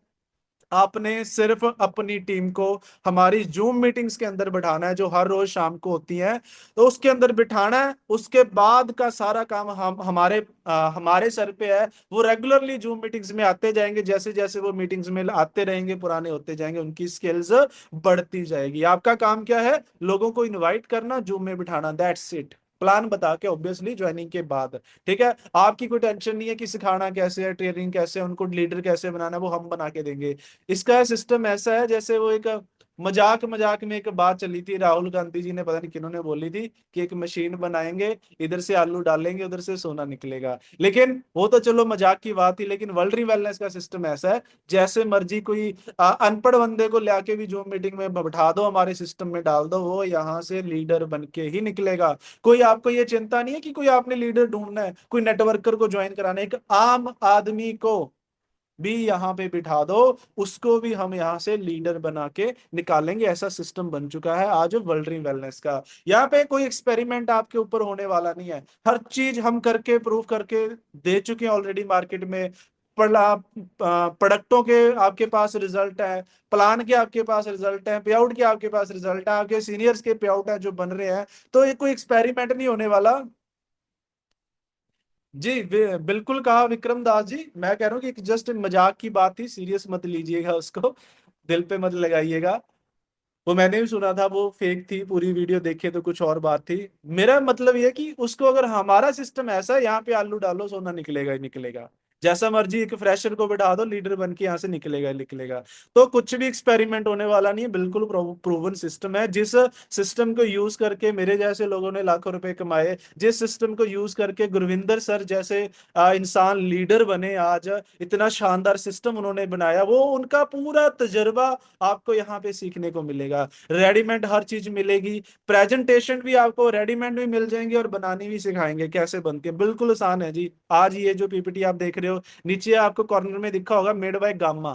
आपने सिर्फ अपनी टीम को हमारी जूम मीटिंग्स के अंदर बिठाना है, जो हर रोज शाम को होती है, तो उसके अंदर बिठाना है। उसके बाद का सारा काम हम हमारे सर पे है। वो रेगुलरली जूम मीटिंग्स में आते जाएंगे, जैसे जैसे वो मीटिंग्स में आते रहेंगे, पुराने होते जाएंगे, उनकी स्किल्स बढ़ती जाएगी। आपका काम क्या है, लोगों को इनवाइट करना, जूम में बिठाना, दैट्स इट। प्लान बता के ऑब्वियसली ज्वाइनिंग के बाद, ठीक है। आपकी कोई टेंशन नहीं है कि सिखाना कैसे है, ट्रेनिंग कैसे है, उनको लीडर कैसे बनाना है, वो हम बना के देंगे। इसका सिस्टम ऐसा है जैसे वो एक मजाक मजाक में एक बात चली थी, राहुल गांधी जी ने पता नहीं किन्होंने बोली थी कि एक मशीन बनाएंगे, इधर से आलू डालेंगे उधर से सोना निकलेगा। लेकिन वो तो चलो मजाक की बात थी, लेकिन वर्ल्ड वेलनेस का सिस्टम ऐसा है, जैसे मर्जी कोई अनपढ़ बंदे को लाके भी जूम मीटिंग में बैठा दो, हमारे सिस्टम में डाल दो, वो यहाँ से लीडर बन के ही निकलेगा। कोई आपको ये चिंता नहीं है कि कोई आपने लीडर ढूंढना है, कोई नेटवर्कर को ज्वाइन कराना है। एक आम आदमी को भी यहाँ पे बिठा दो, उसको भी हम यहाँ से लीडर बना के निकालेंगे। ऐसा सिस्टम बन चुका है आज वर्ल्ड ड्रीम वेलनेस का। यहाँ पे कोई एक्सपेरिमेंट आपके ऊपर होने वाला नहीं है, हर चीज हम करके प्रूव करके दे चुके हैं ऑलरेडी मार्केट में। प्रोडक्टों के आपके पास रिजल्ट है, प्लान के आपके पास रिजल्ट है, पे आउट के आपके पास रिजल्ट है, आपके सीनियर्स के पे आउट है जो बन रहे हैं। तो ये कोई एक्सपेरिमेंट नहीं होने वाला। जी बिल्कुल कहा विक्रम दास जी। मैं कह रहा हूँ कि एक जस्ट मजाक की बात थी, सीरियस मत लीजिएगा उसको, दिल पे मत लगाइएगा। वो मैंने भी सुना था वो फेक थी, पूरी वीडियो देखे तो कुछ और बात थी। मेरा मतलब ये है कि उसको, अगर हमारा सिस्टम ऐसा है, यहाँ पे आलू डालो सोना निकलेगा ही निकलेगा। जैसा मर्जी एक फ्रेशर को बिठा दो लीडर बन के, यहाँ से निकलेगा ही निकलेगा। तो कुछ भी एक्सपेरिमेंट होने वाला नहीं है, बिल्कुल प्रूवन सिस्टम है। जिस सिस्टम को यूज करके मेरे जैसे लोगों ने लाखों रुपए कमाए, जिस सिस्टम को यूज करके गुरविंदर सर जैसे इंसान लीडर बने आज, इतना शानदार सिस्टम उन्होंने बनाया, वो उनका पूरा तजर्बा आपको यहाँ पे सीखने को मिलेगा। रेडीमेड हर चीज मिलेगी, प्रेजेंटेशन भी आपको रेडीमेड भी मिल जाएंगे, और बनानी भी सिखाएंगे कैसे बनती है, बिल्कुल आसान है जी। आज ये जो पीपीटी आप देख रहे हो, नीचे आपको कॉर्नर में दिखा होगा मेड बाय गामा,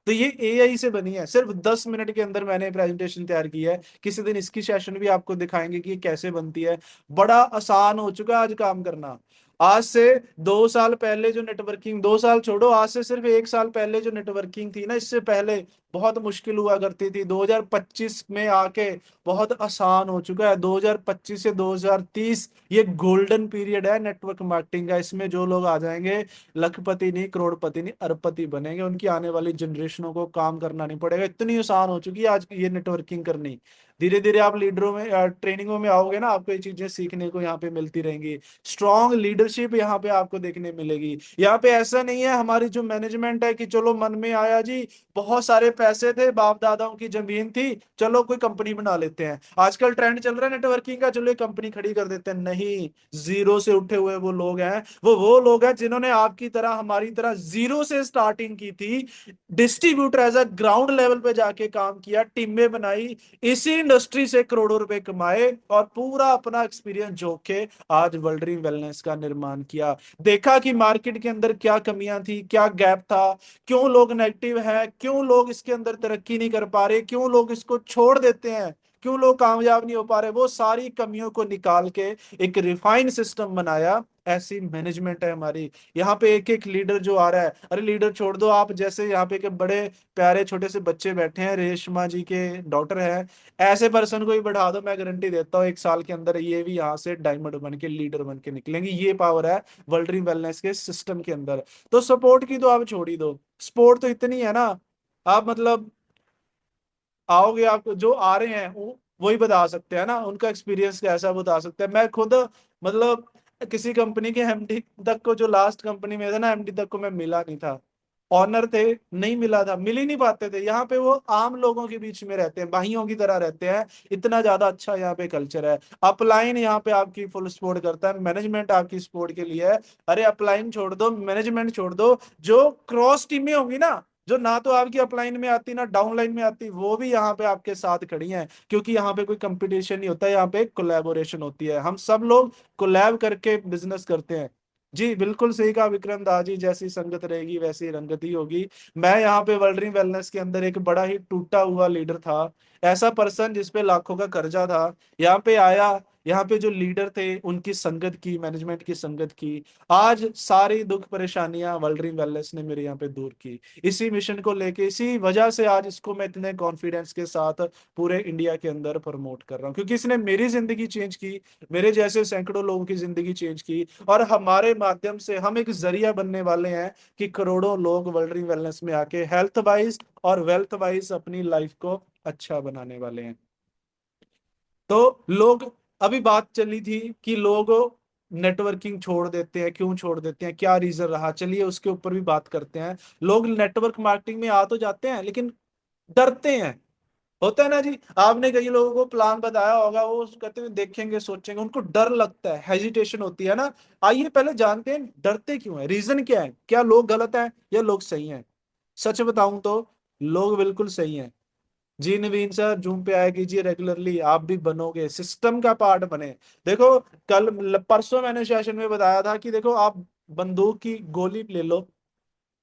तो ये एआई से बनी है। सिर्फ 10 मिनट के अंदर मैंने प्रेजेंटेशन तैयार की है। किसी दिन इसकी सेशन भी आपको दिखाएंगे कि ये कैसे बनती है। बड़ा आसान हो चुका है आज काम करना। आज से 2 साल पहले जो नेटवर्किंग, 2 साल छोड़ो, आज से सिर्फ 1 साल पहले जो नेटवर्किंग थी ना, इससे पहले बहुत मुश्किल हुआ करती थी। 2025 में आके बहुत आसान हो चुका है। 2025 से 2030 ये गोल्डन पीरियड है नेटवर्क मार्केटिंग का। इसमें जो लोग आ जाएंगे, लखपति नहीं, करोड़पति नहीं, अरबपति बनेंगे। उनकी आने वाली जनरेशनों को काम करना नहीं पड़ेगा, इतनी आसान हो चुकी है आज ये नेटवर्किंग करनी। धीरे धीरे आप लीडरों में, ट्रेनिंगों में आओगे ना, आपको ये चीजें सीखने को यहाँ पे मिलती रहेंगी। स्ट्रॉन्ग लीडरशिप यहाँ पे आपको देखने मिलेगी। यहाँ पे ऐसा नहीं है हमारी जो मैनेजमेंट है कि चलो मन में आया जी, बहुत सारे पैसे थे, बाप दादाओं की जमीन थी, चलो कोई कंपनी बना लेते हैं। आजकल ट्रेंड चल रहा है नेटवर्किंग का, चलो एक कंपनी खड़ी कर देते हैं। नहीं, जीरो से उठे हुए वो लोग हैं, वो लोग हैं जिन्होंने आपकी तरह हमारी तरह जीरो से स्टार्टिंग की थी, distributor as a ground level पे जाके काम किया, टीमें बनाई, इसी इंडस्ट्री से करोड़ों रुपए कमाए, और पूरा अपना एक्सपीरियंस जोक के आज वर्ल्ड ड्रीम वेलनेस का निर्माण किया। देखा कि मार्केट के अंदर क्या कमियां थी, क्या गैप था, क्यों लोग नेगेटिव है, क्यों लोग इसके अंदर तरक्की नहीं कर पा रहे, क्यों लोग इसको छोड़ देते हैं, क्यों लोग कामयाब नहीं हो पा रहे। वो सारी कमियों को निकाल के एक रिफाइंड सिस्टम बनाया। ऐसी मैनेजमेंट है हमारी। यहाँ पे एक एक लीडर जो आ रहा है, अरे लीडर छोड़ दो आप, जैसे यहाँ पे के बड़े प्यारे छोटे से बच्चे बैठे हैं, रेशमा जी के डॉटर है, ऐसे पर्सन को ही बढ़ा दो, मैं गारंटी देता हूँ 1 साल के अंदर ये भी यहाँ से डायमंड बन के लीडर बन के निकलेंगे। ये पावर है वर्ल्ड ड्रीम वेलनेस के सिस्टम के अंदर। तो सपोर्ट की तो आप छोड़ ही दो, सपोर्ट तो इतनी है ना, आप मतलब आओगे, आप जो आ रहे हैं वही बता सकते हैं ना, उनका एक्सपीरियंस कैसा है वो बता सकते हैं। मैं खुद मतलब किसी कंपनी के एमडी तक को, जो लास्ट कंपनी में था ना, एमडी तक को मैं मिला नहीं था। ऑनर थे, नहीं मिला था, मिल ही नहीं पाते थे। यहाँ पे वो आम लोगों के बीच में रहते हैं, भाइयों की तरह रहते हैं। इतना ज्यादा अच्छा यहाँ पे कल्चर है। अपलाइन यहाँ पे आपकी फुल सपोर्ट करता है, मैनेजमेंट आपकी सपोर्ट के लिए है। अरे अपलाइन छोड़ दो, मैनेजमेंट छोड़ दो, जो क्रॉस टीमें होंगी ना, जो ना तो आपकी अपलाइन में आती ना डाउनलाइन में आती, वो भी यहाँ पे आपके साथ खड़ी हैं। क्योंकि यहाँ पे कोई कंपटीशन नहीं होता, यहाँ पे कोलैबोरेशन होती है, हम सब लोग कोलैब करके बिजनेस करते हैं। जी बिल्कुल सही कहा विक्रम दास जी, जैसी संगत रहेगी वैसी रंगत ही होगी। मैं यहाँ पे वर्ल्ड ड्रीम वेलनेस के अंदर एक बड़ा ही टूटा हुआ लीडर था, ऐसा पर्सन जिसपे लाखों का कर्जा था, यहाँ पे आया। यहाँ पे जो लीडर थे उनकी संगत की, मैनेजमेंट की संगत की, आज सारी दुख परेशानियां वर्ल्ड ड्रीम वेलनेस ने मेरे यहाँ पे दूर की। इसी मिशन को लेके, इसी वजह से आज इसको मैं इतने कॉन्फिडेंस के साथ पूरे इंडिया के अंदर प्रमोट कर रहा हूँ, क्योंकि इसने मेरी जिंदगी चेंज की, मेरे जैसे सैकड़ों लोगों की जिंदगी चेंज की। और हमारे माध्यम से हम एक जरिया बनने वाले हैं कि करोड़ों लोग वर्ल्ड ड्रीम वेलनेस में आके हेल्थ वाइज और वेल्थ वाइज अपनी लाइफ को अच्छा बनाने वाले हैं। तो लोग, अभी बात चली थी कि लोग नेटवर्किंग छोड़ देते हैं, क्यों छोड़ देते हैं, क्या रीजन रहा, चलिए उसके ऊपर भी बात करते हैं। लोग नेटवर्क मार्केटिंग में आ तो जाते हैं, लेकिन डरते हैं। होता है ना जी, आपने कई लोगों को प्लान बताया होगा, वो कहते हैं देखेंगे सोचेंगे, उनको डर लगता है, हेजिटेशन होती है ना। आइए पहले जानते हैं डरते क्यों है, रीजन क्या है, क्या लोग गलत हैं या लोग सही हैं। सच बताऊं तो लोग बिल्कुल सही हैं। जी नवीन सर, जूम पे आया कीजिए रेगुलरली, आप भी बनोगे, सिस्टम का पार्ट बने। देखो, परसों मैंने सेशन में बताया था कि देखो, आप बंदूक की गोली ले लो,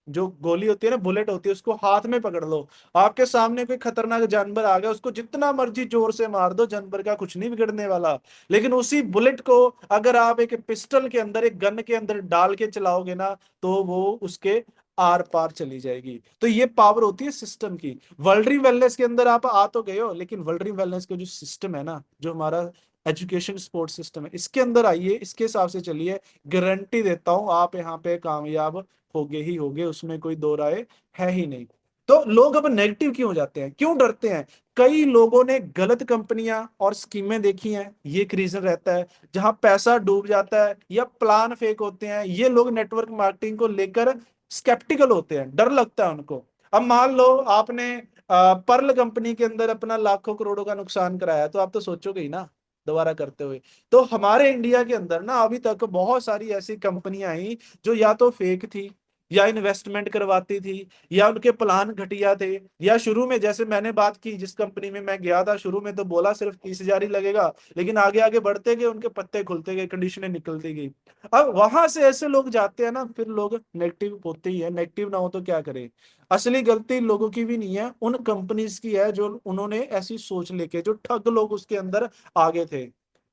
जो गोली होती है ना, बुलेट होती है, उसको हाथ में पकड़ लो। आपके सामने कोई खतरनाक जानवर आ गया, उसको जितना मर्जी जोर से मार दो, जानवर का कुछ नहीं बिगड़ने वाला। लेकिन उसी बुलेट को अगर आप एक पिस्टल के अंदर, एक गन के अंदर डाल के चलाओगे ना, तो वो उसके आर पार चली जाएगी। तो ये पावर होती है सिस्टम की। वर्ल्ड ड्रीम वेलनेस के अंदर आप आ तो गए हो, लेकिन वर्ल्ड ड्रीम वेलनेस का जो सिस्टम है ना, जो हमारा एजुकेशन सपोर्ट सिस्टम है, इसके अंदर आइए, इसके हिसाब से चलिए, गारंटी देता हूं आप यहाँ पे कामयाब होगे ही होगे, उसमें कोई दो राय है ही नहीं। तो लोग अब नेगेटिव क्यों हो जाते हैं, क्यों डरते हैं? कई लोगों ने गलत कंपनियां और स्कीमें देखी हैं, ये एक रीजन रहता है। जहां पैसा डूब जाता है या प्लान फेक होते हैं, ये लोग नेटवर्क मार्केटिंग को लेकर स्केप्टिकल होते हैं, डर लगता है उनको। अब मान लो आपने पर्ल कंपनी के अंदर अपना लाखों करोड़ों का नुकसान कराया, तो आप तो सोचोगे ही ना दोबारा करते हुए। तो हमारे इंडिया के अंदर ना अभी तक बहुत सारी ऐसी कंपनियां आई जो या तो फेक थी, या इन्वेस्टमेंट करवाती थी, या उनके प्लान घटिया थे, या शुरू में जैसे मैंने बात की, जिस कंपनी में मैं गया था, शुरू में तो बोला सिर्फ 30,000 ही लगेगा, लेकिन आगे आगे बढ़ते गए, उनके पत्ते खुलते गए, कंडीशनें निकलती गई। अब वहां से ऐसे लोग जाते हैं ना, फिर लोग नेगेटिव होते ही है। नेगेटिव ना हो तो क्या करें? असली गलती लोगों की भी नहीं है, उन कंपनीज की है, जो उन्होंने ऐसी सोच लेके, जो ठग लोग उसके अंदर आगे थे,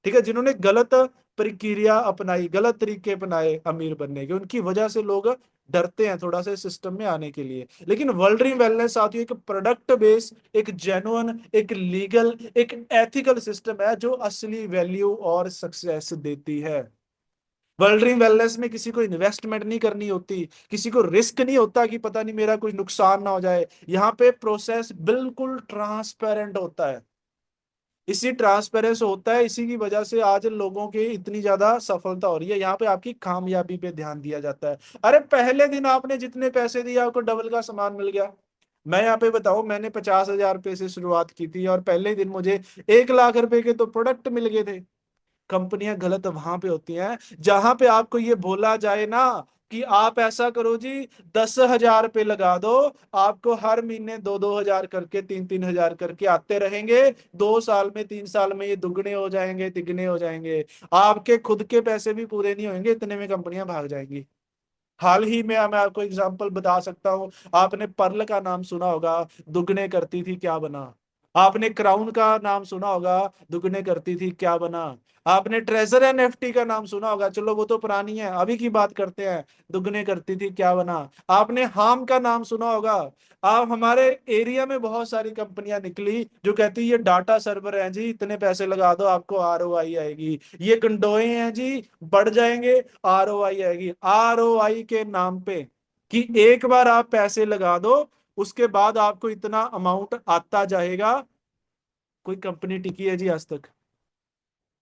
ठीक है, जिन्होंने गलत प्रक्रिया अपनाई, गलत तरीके अपनाए अमीर बनने के, उनकी वजह से लोग डरते हैं थोड़ा सा सिस्टम में आने के लिए। लेकिन वर्ल्ड ड्रीम वेलनेस साथियों एक प्रोडक्ट बेस, एक जेन्युइन, एक लीगल, एक एथिकल सिस्टम है, जो असली वैल्यू और सक्सेस देती है। वर्ल्ड ड्रीम वेलनेस में किसी को इन्वेस्टमेंट नहीं करनी होती, किसी को रिस्क नहीं होता कि पता नहीं मेरा कोई नुकसान ना हो जाए। यहाँ पे प्रोसेस बिल्कुल ट्रांसपेरेंट होता है। इसी ट्रांसपेरेंस होता है, इसी की वजह से आज लोगों की इतनी ज्यादा सफलता हो रही है। यहाँ पे आपकी कामयाबी पे ध्यान दिया जाता है। अरे पहले दिन आपने जितने पैसे दिए, आपको डबल का सामान मिल गया। मैं यहाँ पे बताऊं, मैंने 50,000 रुपए से शुरुआत की थी, और पहले दिन मुझे 1 लाख रुपए के तो प्रोडक्ट मिल गए थे। कंपनियां गलत वहां पे होती हैं जहां पे आपको ये बोला जाए ना कि आप ऐसा करो जी, 10,000 रुपये लगा दो, आपको हर महीने 2-2 हजार करके, 3-3 हजार करके आते रहेंगे, 2 साल में, 3 साल में ये दुगने हो जाएंगे, तिगने हो जाएंगे। आपके खुद के पैसे भी पूरे नहीं होंगे, इतने में कंपनियां भाग जाएंगी। हाल ही में मैं आपको एग्जांपल बता सकता हूं। आपने पर्ल का नाम सुना होगा, दुगने करती थी क्या बना। आपने क्राउन का नाम सुना होगा, दुगने करती थी क्या बना। आपने ट्रेजर एनएफटी का नाम सुना होगा, चलो वो तो पुरानी है, अभी की बात करते हैं, दुगने करती थी क्या बना। आपने हाम का नाम सुना होगा। आप हमारे एरिया में बहुत सारी कंपनियां निकली जो कहती ये डाटा सर्वर है जी, इतने पैसे लगा दो आपको आरओआई आएगी। ये कंडोए हैं जी, बढ़ जाएंगे, आरओआई आएगी। आरओआई के नाम पे कि एक बार आप पैसे लगा दो, उसके बाद आपको इतना अमाउंट आता जाएगा। कोई कंपनी टिकी है जी आज तक?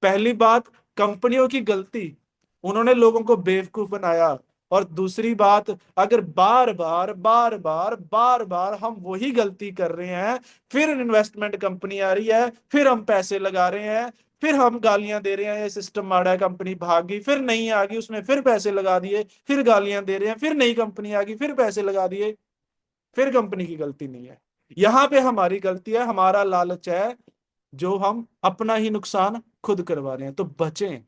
पहली बात, कंपनियों की गलती, उन्होंने लोगों को बेवकूफ बनाया। और दूसरी बात, अगर बार बार हम वही गलती कर रहे हैं, फिर इन्वेस्टमेंट कंपनी आ रही है, फिर हम पैसे लगा रहे हैं, फिर हम गालियां दे रहे हैं, ये सिस्टम माड़ा है, कंपनी भाग गई, फिर नहीं आ गई, उसमें फिर पैसे लगा दिए, फिर गालियां दे रहे हैं, फिर नई कंपनी आ गई, फिर पैसे लगा दिए, फिर कंपनी की गलती नहीं है। यहां पे हमारी गलती है, हमारा लालच है, जो हम अपना ही नुकसान खुद करवा रहे हैं। तो बचें।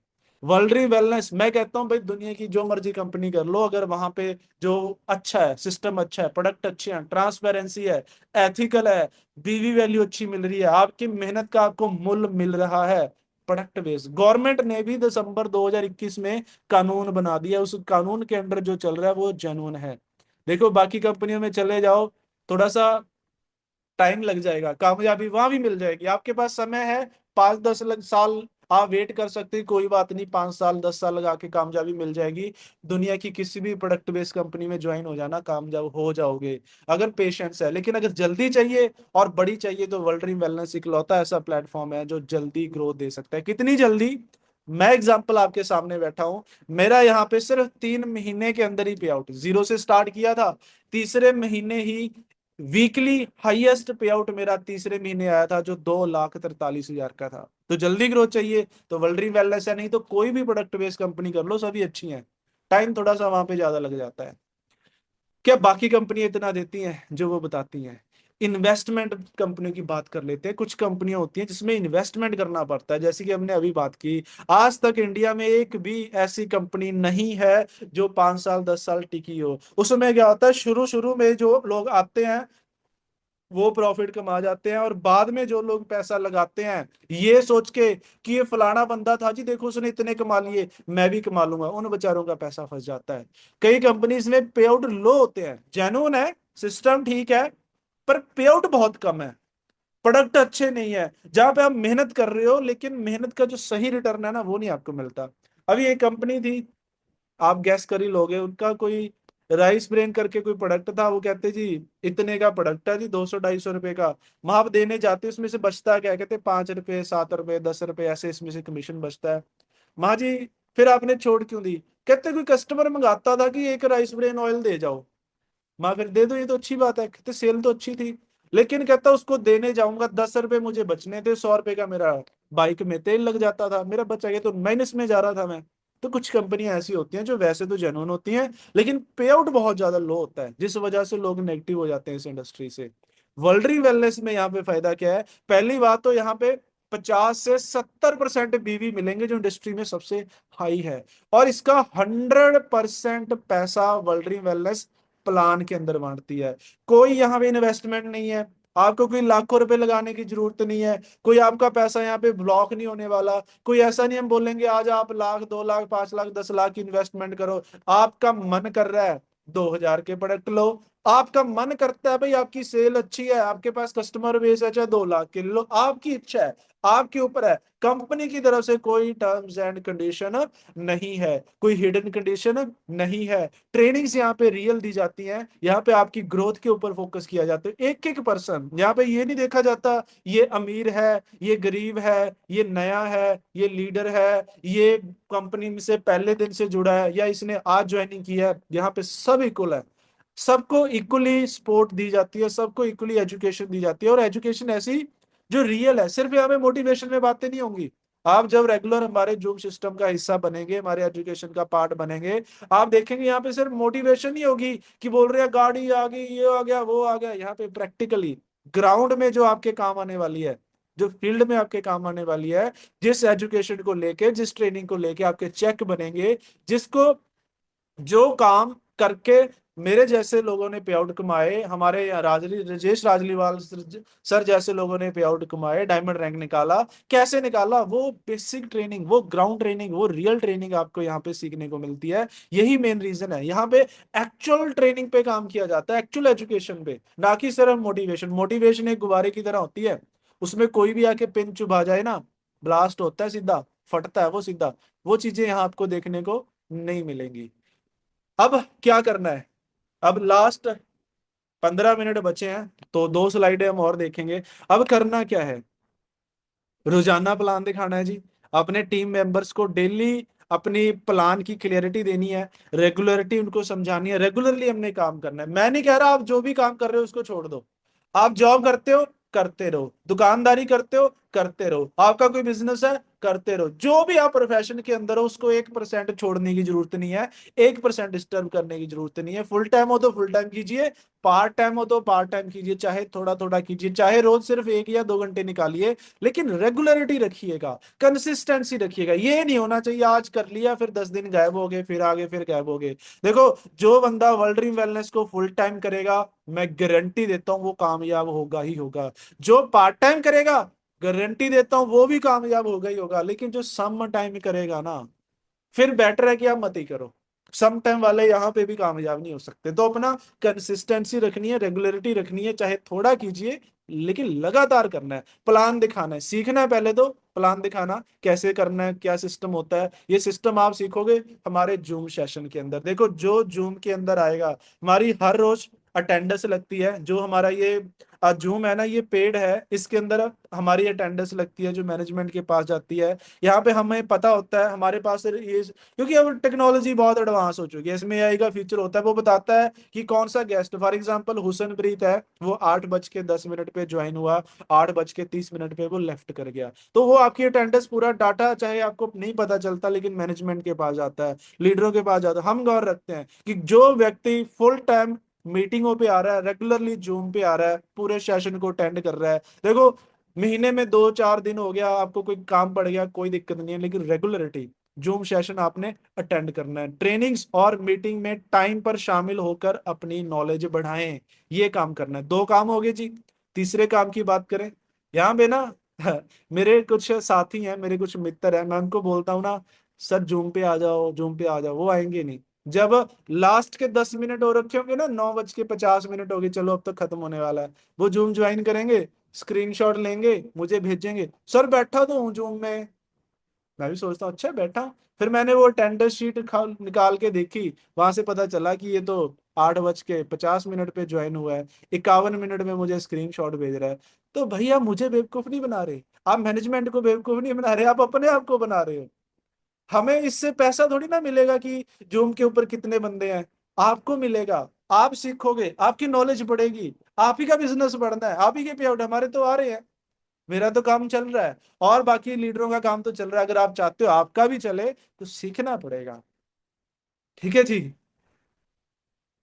वर्ल्ड वेलनेस, मैं कहता हूं भाई, दुनिया की जो मर्जी कंपनी कर लो, अगर वहां पे जो अच्छा है, सिस्टम अच्छा है, प्रोडक्ट अच्छे हैं, ट्रांसपेरेंसी है, एथिकल है, बीवी वैल्यू अच्छी मिल रही है, आपकी मेहनत का आपको मूल्य मिल रहा है, प्रोडक्ट बेस्ड। गवर्नमेंट ने भी दिसंबर 2021 में कानून बना दिया, उस कानून के अंडर जो चल रहा है वो जेन्युइन है। देखो बाकी कंपनियों में चले जाओ, थोड़ा सा टाइम लग जाएगा, कामयाबी वहां भी मिल जाएगी, आपके पास समय है, 5-10 साल आप वेट कर सकते हैं, कोई बात नहीं, 5 साल 10 साल लगा के कामयाबी मिल जाएगी। दुनिया की किसी भी प्रोडक्ट बेस्ड कंपनी में ज्वाइन हो जाना, कामयाब हो जाओगे अगर पेशेंस है। लेकिन अगर जल्दी चाहिए और बड़ी चाहिए, तो वर्ल्ड ड्रीम वेलनेस इकलौता ऐसा प्लेटफॉर्म है जो जल्दी ग्रोथ दे सकता है। कितनी जल्दी? मैं एग्जांपल आपके सामने बैठा हूं, मेरा यहाँ पे सिर्फ 3 महीने के अंदर ही पे आउट, जीरो से स्टार्ट किया था, तीसरे महीने ही वीकली हाईएस्ट पे आउट मेरा तीसरे महीने आया था, जो 2,43,000 का था। तो जल्दी ग्रोथ चाहिए तो वर्ल्ड ड्रीम वेलनेस है, नहीं तो कोई भी प्रोडक्ट बेस्ड कंपनी कर लो, सभी अच्छी हैं। टाइम थोड़ा सा वहां पे ज्यादा लग जाता है। क्या बाकी कंपनी इतना देती हैं जो वो बताती हैं? इन्वेस्टमेंट कंपनियों की बात कर लेते हैं। कुछ कंपनियां होती हैं जिसमें इन्वेस्टमेंट करना पड़ता है, जैसे कि हमने अभी बात की। आज तक इंडिया में एक भी ऐसी कंपनी नहीं है जो 5 साल 10 साल टिकी हो। उसमें क्या होता है, शुरू शुरू में जो लोग आते हैं वो प्रॉफिट कमा जाते हैं, और बाद में जो लोग पैसा लगाते हैं ये सोच के कि ये फलाना बंदा था जी, देखो उसने इतने कमा लिए, मैं भी कमा लूंगा, उन बेचारों का पैसा फंस जाता है। कई कंपनीज में पे आउट लो होते हैं, जेन्युइन है, सिस्टम ठीक है, पर पे आउट बहुत कम है, प्रोडक्ट अच्छे नहीं है, जहां पे आप मेहनत कर रहे हो लेकिन मेहनत का जो सही रिटर्न है ना वो नहीं आपको मिलता। अभी एक कंपनी थी, आप गैस कर ही लोगे, उनका कोई राइस ब्रेन करके कोई प्रोडक्ट था, वो कहते जी इतने का प्रोडक्ट है जी, 200 250 रुपए का। वहां आप देने जाते उसमें से बचता है क्या, कहते 5 रुपए 7 रुपए 10 रुपए ऐसे इसमें से कमीशन बचता है। माँ जी फिर आपने छोड़ क्यों दी, कहते कोई कस्टमर मंगाता था कि एक राइस ब्रेन ऑयल दे जाओ। माँ फिर दे दो, ये तो अच्छी बात है, कहते सेल तो अच्छी थी, लेकिन कहता उसको देने जाऊंगा 10 रुपए मुझे बचने थे, 100 रुपए का मेरा बाइक में तेल लग जाता था, मेरा बचा गया तो माइनस में जा रहा था मैं। तो कुछ कंपनियां ऐसी होती हैं जो वैसे तो जेन्युइन होती हैं, लेकिन पे आउट बहुत ज्यादा लो होता है, जिस वजह से लोग नेगेटिव हो जाते हैं इस इंडस्ट्री से। वर्ल्ड वेलनेस में यहाँ पे फायदा क्या है, पहली बात तो यहाँ पे 50 से 70% बीवी मिलेंगे जो इंडस्ट्री में सबसे हाई है, और इसका 100% पैसा वर्ल्ड वेलनेस प्लान के अंदर बांटती है। कोई यहाँ पे इन्वेस्टमेंट नहीं है, आपको कोई लाखों रुपए लगाने की जरूरत नहीं है, कोई आपका पैसा यहाँ पे ब्लॉक नहीं होने वाला। कोई ऐसा नहीं हम बोलेंगे आज आप लाख 2 लाख 5 लाख 10 लाख इन्वेस्टमेंट करो, आपका मन कर रहा है 2,000 के प्रोडक्ट लो, आपका मन करता है भाई आपकी सेल अच्छी है, आपके पास कस्टमर बेस है, चाहे 2 लाख के लो, आपकी इच्छा है, आपके ऊपर है। कंपनी की तरफ से कोई टर्म्स एंड कंडीशन नहीं है, कोई हिडन कंडीशन नहीं है। ट्रेनिंग्स यहाँ पे रियल दी जाती हैं, यहाँ पे आपकी ग्रोथ के ऊपर फोकस किया जाता है, एक एक पर्सन, यहाँ पे ये नहीं देखा जाता ये अमीर है, ये गरीब है, ये नया है, ये लीडर है, ये कंपनी से पहले दिन से जुड़ा है या इसने आज ज्वाइनिंग की है। यहाँ पे सब इक्वल है, सबको इक्वली सपोर्ट दी जाती है, सबको इक्वली एजुकेशन दी जाती है, और एजुकेशन ऐसी जो रियल है। सिर्फ यहाँ पे मोटिवेशन में बातें नहीं होंगी, आप जब रेगुलर हमारे जूम सिस्टम का हिस्सा बनेंगे, हमारे एजुकेशन का पार्ट बनेंगे, आप देखेंगे यहाँ पे सिर्फ मोटिवेशन ही होगी कि बोल रहे हैं गाड़ी आ गई, ये आ गया वो आ गया। यहाँ पे प्रैक्टिकली ग्राउंड में जो आपके काम आने वाली है, जो फील्ड में आपके काम आने वाली है, जिस एजुकेशन को लेके जिस ट्रेनिंग को लेके आपके चेक बनेंगे, जिसको जो काम करके मेरे जैसे लोगों ने पे आउट कमाए, हमारे यहाँ राजेश राजलीवाल सर जैसे लोगों ने पे आउट कमाए, डायमंड रैंक निकाला। कैसे निकाला, वो बेसिक ट्रेनिंग, वो ग्राउंड ट्रेनिंग, वो रियल ट्रेनिंग आपको यहाँ पे सीखने को मिलती है। यही मेन रीजन है, यहाँ पे एक्चुअल ट्रेनिंग पे काम किया जाता है, एक्चुअल एजुकेशन पे, ना कि सिर्फ मोटिवेशन। मोटिवेशन एक गुब्बारे की तरह होती है, उसमें कोई भी आके पिन चुभा जाए ना, ब्लास्ट होता है सीधा, फटता है वो सीधा। वो चीजें यहाँ आपको देखने को नहीं मिलेंगी। अब क्या करना है, अब लास्ट 15 मिनट बचे हैं, तो 2 स्लाइडें हम और देखेंगे। अब करना क्या है, रोजाना प्लान दिखाना है जी, अपने टीम मेंबर्स को डेली अपनी प्लान की क्लियरिटी देनी है, रेगुलरिटी उनको समझानी है, रेगुलरली हमने काम करना है। मैं नहीं कह रहा आप जो भी काम कर रहे हो उसको छोड़ दो, आप जॉब करते हो करते रहो, दुकानदारी करते हो करते रहो, आपका कोई बिजनेस है करते रहो, जो भी आप प्रोफेशन के अंदर हो उसको 1% छोड़ने की जरूरत नहीं है, 1% डिस्टर्ब करने की जरूरत नहीं है। फुल टाइम हो तो फुल टाइम कीजिए, पार्ट टाइम हो तो पार्ट टाइम कीजिए, चाहे थोड़ा थोड़ा कीजिए, चाहे रोज सिर्फ 1 या 2 घंटे निकालिए, लेकिन रेगुलरिटी रखिएगा, कंसिस्टेंसी रखिएगा। ये नहीं होना चाहिए आज कर लिया फिर 10 दिन गायब हो गए, फिर आगे फिर गायब हो गए। देखो, जो बंदा वर्ल्ड ड्रीम वेलनेस को फुल टाइम करेगा, मैं गारंटी देता हूं वो कामयाब होगा ही होगा। जो पार्ट टाइम करेगा, गारंटी देता हूं वो भी कामयाब होगा ही होगा, लेकिन जो सम टाइम करेगा ना, फिर बेटर है कि आप मत ही करो। सम टाइम वाले यहाँ पे भी कामयाब नहीं हो सकते। तो अपना कंसिस्टेंसी रखनी है, रेगुलरिटी रखनी है, चाहे थोड़ा कीजिए लेकिन लगातार करना है, प्लान दिखाना है, सीखना है। पहले तो प्लान दिखाना कैसे करना है, क्या सिस्टम होता है, ये सिस्टम आप सीखोगे हमारे जूम सेशन के अंदर। देखो, जो जूम के अंदर आएगा, हमारी हर रोज अटेंडेंस लगती है, जो हमारा ये जूम है ना, ये पेड है, इसके अंदर हमारी अटेंडेंस लगती है जो मैनेजमेंट के पास जाती है। यहाँ पे हमें पता होता है हमारे पास ये, क्योंकि अब टेक्नोलॉजी बहुत एडवांस हो चुकी है, इसमें एआई का फीचर होता है, वो बताता है कि कौन सा गेस्ट, फॉर एग्जांपल हुसनप्रीत है, वो 8:10 पे ज्वाइन हुआ, 8:30 पे वो लेफ्ट कर गया, तो वो आपकी अटेंडेंस पूरा डाटा, चाहे आपको नहीं पता चलता लेकिन मैनेजमेंट के पास जाता है, लीडरों के पास जाता है। हम गौर रखते हैं कि जो व्यक्ति फुल टाइम मीटिंगों पे आ रहा है, रेगुलरली जूम पे आ रहा है, पूरे सेशन को अटेंड कर रहा है। देखो, महीने में 2-4 दिन हो गया, आपको कोई काम पड़ गया, कोई दिक्कत नहीं है, लेकिन रेगुलरिटी जूम सेशन आपने अटेंड करना है। ट्रेनिंग्स और मीटिंग में टाइम पर शामिल होकर अपनी नॉलेज बढ़ाएं, ये काम करना है। 2 काम हो गए जी। तीसरे काम की बात करें, यहाँ पे ना मेरे कुछ साथी हैं, मेरे कुछ मित्र हैं, मैं उनको बोलता हूँ ना, सर जूम पे आ जाओ, जूम पे आ जाओ, वो आएंगे नहीं। जब लास्ट के 10 मिनट हो रखे होंगे ना, 9:50 हो गए, चलो अब तो खत्म होने वाला है, वो जूम ज्वाइन करेंगे, स्क्रीनशॉट लेंगे, मुझे भेजेंगे, सर बैठा तो हूँ जूम में। मैं भी सोचता हूँ अच्छा बैठा हूँ। फिर मैंने वो अटेंडेंस शीट निकाल के देखी, वहां से पता चला कि ये तो 8:50 पे ज्वाइन हुआ है, 51 मिनट में मुझे स्क्रीनशॉट भेज रहा है। तो भैया मुझे बेवकूफ नहीं बना रहे, आप मैनेजमेंट को बेवकूफ नहीं बना रहे, आप अपने आप को बना रहे हो। हमें इससे पैसा थोड़ी ना मिलेगा कि जूम के ऊपर कितने बंदे हैं, आपको मिलेगा। आप सीखोगे, आपकी नॉलेज बढ़ेगी, आप ही का बिजनेस बढ़ना है, आप ही के पे आउट, हमारे तो आ रहे हैं, मेरा तो काम चल रहा है, और बाकी लीडरों का काम तो चल रहा है। अगर आप चाहते हो आपका भी चले तो सीखना पड़ेगा। ठीक है जी।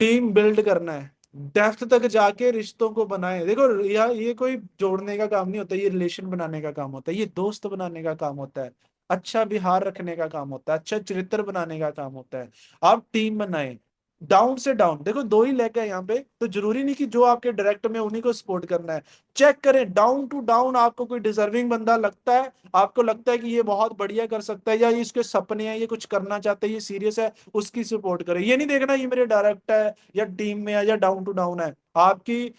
टीम बिल्ड करना है, डेप्थ तक जाके रिश्तों को बनाए। देखो ये कोई जोड़ने का काम नहीं होता, ये रिलेशन बनाने का काम होता है, ये दोस्त बनाने का काम होता है, अच्छा व्यवहार रखने का काम होता है, अच्छा चरित्र बनाने का काम होता है। आप टीम बनाए, डाउन से डाउन। देखो 2 ही लेग है यहाँ पे, तो जरूरी नहीं कि जो आपके डायरेक्ट में उन्हीं को सपोर्ट करना है। चेक करें डाउन टू डाउन, आपको कोई डिजर्विंग बंदा लगता है, आपको लगता है कि ये बहुत बढ़िया कर सकता है, या ये इसके सपने हैं, ये कुछ करना चाहता है, ये सीरियस है, उसकी सपोर्ट करें। ये नहीं देखना ये मेरे डायरेक्ट है या टीम में है या डाउन टू डाउन है। आपकी